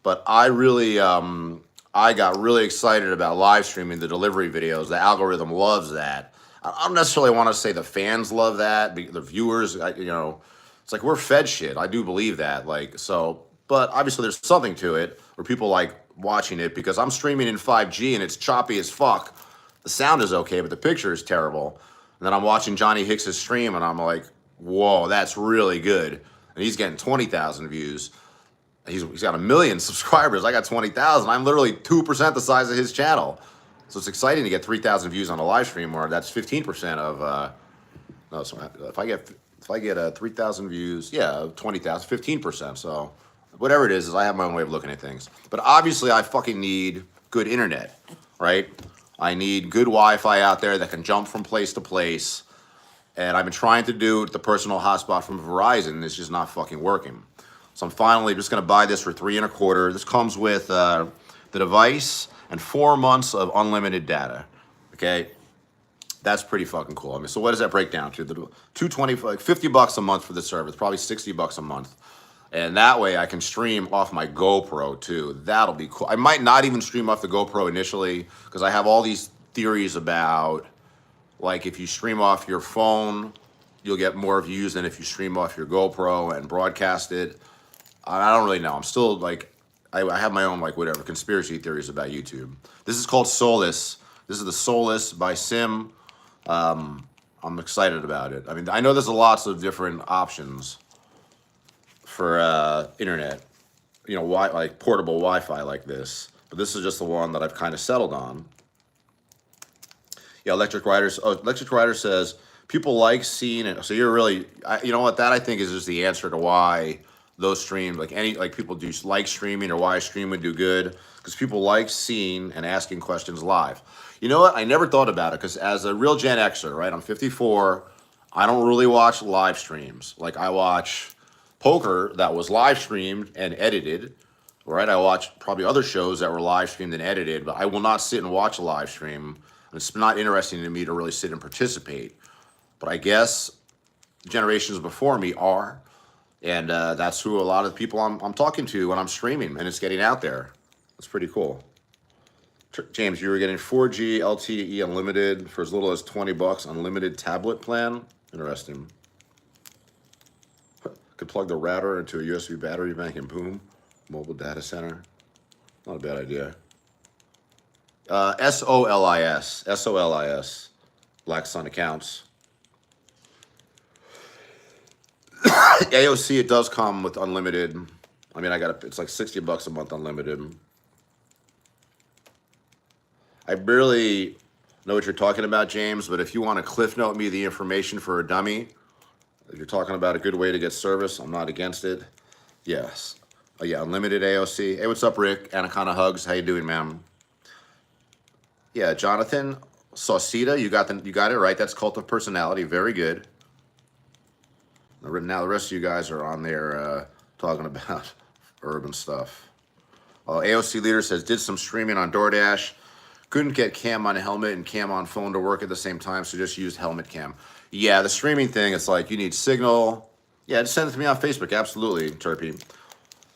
But I really, I got really excited about live streaming the delivery videos. The algorithm loves that. I don't necessarily want to say the fans love that, the viewers, you know, it's like we're fed shit. I do believe that, like, so, but obviously there's something to it where people like watching it because I'm streaming in 5G and it's choppy as fuck. The sound is okay, but the picture is terrible. And then I'm watching Johnny Hicks's stream and I'm like, whoa, that's really good. And he's getting 20,000 views. He's got 1 million subscribers. I got 20,000. I'm literally 2% the size of his channel. So it's exciting to get 3,000 views on a live stream, or that's 15% of. No, so if I get 3,000 views, yeah, 20,000, 15%. So whatever it is I have my own way of looking at things. But obviously, I fucking need good internet, right? I need good Wi-Fi out there that can jump from place to place. And I've been trying to do the personal hotspot from Verizon. It's just not fucking working. So I'm finally just going to buy this for $325. This comes with the device and 4 months of unlimited data. Okay, that's pretty fucking cool. I mean, so what does that break down to? Like $50 a month for the service, probably $60 a month, and that way I can stream off my GoPro too. That'll be cool. I might not even stream off the GoPro initially because I have all these theories about, like, if you stream off your phone, you'll get more views than if you stream off your GoPro and broadcast it. I don't really know. I'm still, like, I have my own, like, whatever, conspiracy theories about YouTube. This is called Solus. This is the Solus by Sim. I'm excited about it. I mean, I know there's lots of different options for internet, you know, like portable Wi-Fi like this. But this is just the one that I've kind of settled on. Yeah, Electric Rider says, people like seeing it. So you're really, you know what, that I think is just the answer to why those streams, like people do like streaming, or why a stream would do good, because people like seeing and asking questions live. You know what? I never thought about it, because as a real Gen Xer, right? I'm 54. I don't really watch live streams. Like, I watch poker that was live streamed and edited, right? I watch probably other shows that were live streamed and edited, but I will not sit and watch a live stream. It's not interesting to me to really sit and participate. But I guess generations before me are. And that's who a lot of the people I'm talking to when I'm streaming, and it's getting out there. It's pretty cool. James, you were getting 4G LTE unlimited for as little as $20, unlimited tablet plan. Interesting. Could plug the router into a USB battery bank and boom, mobile data center. Not a bad idea. SOLIS, Black Sun accounts. AOC, it does come with unlimited. I mean, it's like $60 a month unlimited. I barely know what you're talking about, James, but if you want to cliff note me the information for a dummy, if you're talking about a good way to get service, I'm not against it. Yes. Oh yeah, unlimited AOC. Hey, what's up, Rick? Anaconda Hugs. How you doing, ma'am? Yeah, Jonathan Saucita, you got it right. That's Cult of Personality. Very good. Now the rest of you guys are on there talking about urban stuff. AOC Leader says, did some streaming on DoorDash. Couldn't get cam on helmet and cam on phone to work at the same time, so just used helmet cam. Yeah, the streaming thing, it's like you need signal. Yeah, just send it to me on Facebook. Absolutely, Turpy.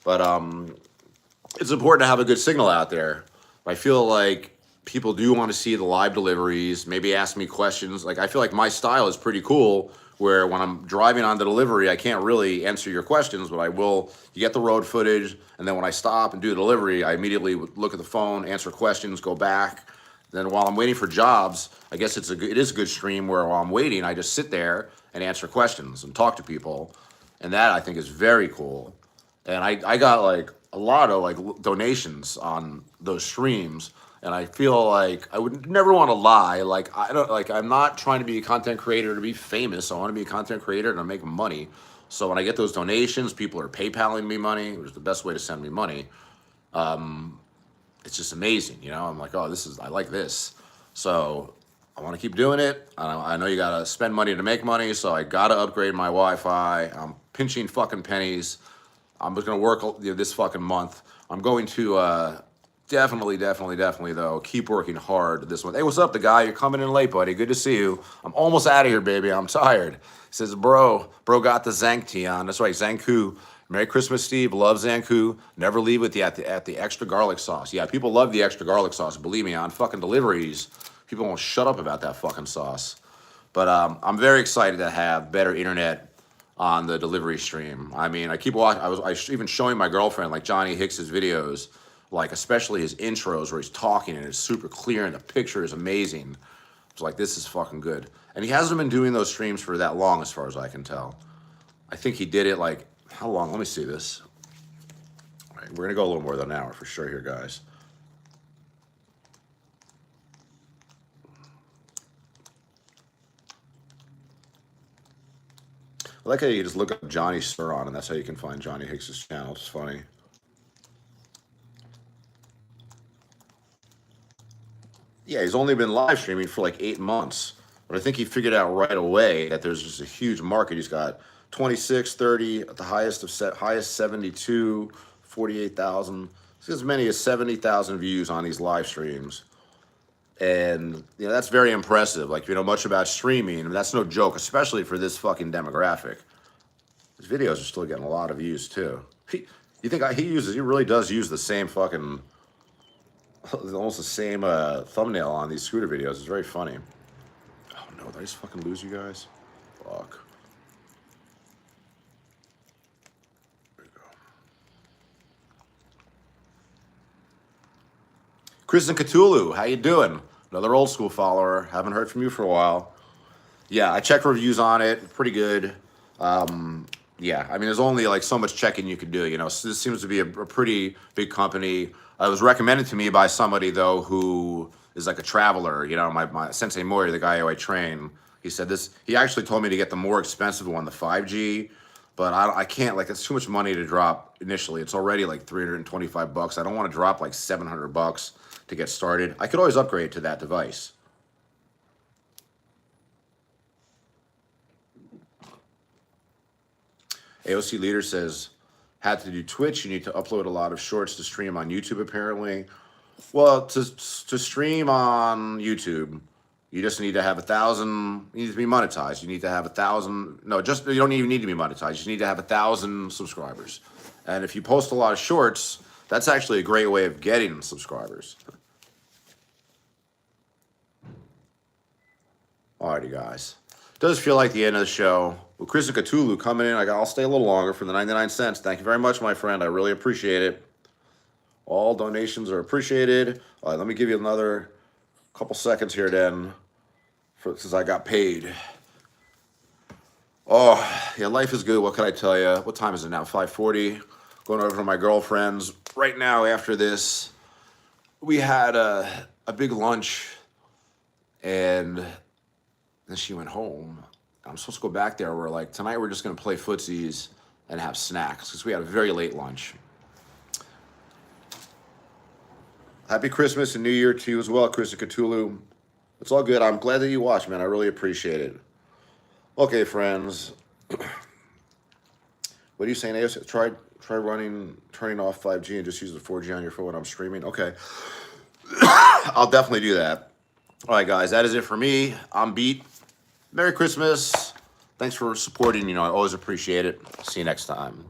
But it's important to have a good signal out there. I feel like people do want to see the live deliveries, maybe ask me questions. Like, I feel like my style is pretty cool, where when I'm driving on the delivery, I can't really answer your questions, but I will. You get the road footage, and then when I stop and do the delivery, I immediately look at the phone, answer questions, go back. Then while I'm waiting for jobs, I guess it is a good stream where while I'm waiting, I just sit there and answer questions and talk to people. And that, I think, is very cool. And I got like a lot of like donations on those streams, and I feel like I would never want to lie. Like I'm not trying to be a content creator to be famous. I want to be a content creator to make money. So when I get those donations, people are PayPaling me money, which is the best way to send me money. It's just amazing, you know. I'm like, oh, I like this. So I want to keep doing it. I know you gotta spend money to make money, so I gotta upgrade my Wi-Fi. I'm pinching fucking pennies. I'm just gonna work this fucking month. I'm going to definitely though keep working hard this month. Hey, what's up, the guy? You're coming in late, buddy. Good to see you. I'm almost out of here, baby. I'm tired. He says, bro got the Zank tea on. That's right, Zanku. Merry Christmas, Steve. Love Zanku. Never leave with you at the extra garlic sauce. Yeah, people love the extra garlic sauce. Believe me, on fucking deliveries, people won't shut up about that fucking sauce. But I'm very excited to have better internet on the delivery stream. I mean, I keep watching. I was even showing my girlfriend like Johnny Hicks's videos, like especially his intros where he's talking and it's super clear and the picture is amazing. It's like, this is fucking good. And he hasn't been doing those streams for that long, as far as I can tell. I think he did it like, how long? Let me see this. All right, we're gonna go a little more than an hour for sure here, guys. I like how you just look up Johnny Suron, and that's how you can find Johnny Hicks's channel. It's funny. Yeah, he's only been live streaming for like 8 months, but I think he figured out right away that there's just a huge market. He's got 26, 30, at the highest 72, 48,000. As many as 70,000 views on these live streams. And that's very impressive. Like, if you know much about streaming, that's no joke, especially for this fucking demographic. His videos are still getting a lot of views too. He really does use the same fucking, almost the same thumbnail on these scooter videos. It's very funny. Oh no, did I just fucking lose you guys? Fuck. There you go. Kristen Cthulhu, how you doing? Another old school follower. Haven't heard from you for a while. Yeah, I checked reviews on it. Pretty good. Yeah, I mean, there's only like so much checking you can do. You know, so this seems to be a pretty big company. It was recommended to me by somebody though who is like a traveler. You know, my Sensei Mori, the guy who I train, he said this. He actually told me to get the more expensive one, the 5G. But I can't, like, it's too much money to drop initially. It's already like $325. I don't want to drop like $700 to get started. I could always upgrade to that device. AOC Leader says, had to do Twitch. You need to upload a lot of shorts to stream on YouTube, apparently. Well, to stream on YouTube, you just need to have 1,000. You need to be monetized. You need to have 1,000. No, you don't even need to be monetized. You just need to have 1,000 subscribers. And if you post a lot of shorts, that's actually a great way of getting subscribers. Alrighty, guys. Does feel like the end of the show. With Chris and Cthulhu coming in, I'll stay a little longer for the 99 cents. Thank you very much, my friend. I really appreciate it. All donations are appreciated. Let me give you another couple seconds here, then, since I got paid. Oh, yeah, life is good. What can I tell you? What time is it now? 5:40. Going over to my girlfriend's right now after this. We had a big lunch, and then she went home. I'm supposed to go back there. We're like, tonight we're just going to play footsies and have snacks because we had a very late lunch. Happy Christmas and New Year to you as well, Chris and Cthulhu. It's all good. I'm glad that you watched, man. I really appreciate it. Okay, friends. What are you saying, AOS? Try turning off 5G and just use the 4G on your phone when I'm streaming. Okay. I'll definitely do that. All right, guys. That is it for me. I'm beat. Merry Christmas. Thanks for supporting. I always appreciate it. See you next time.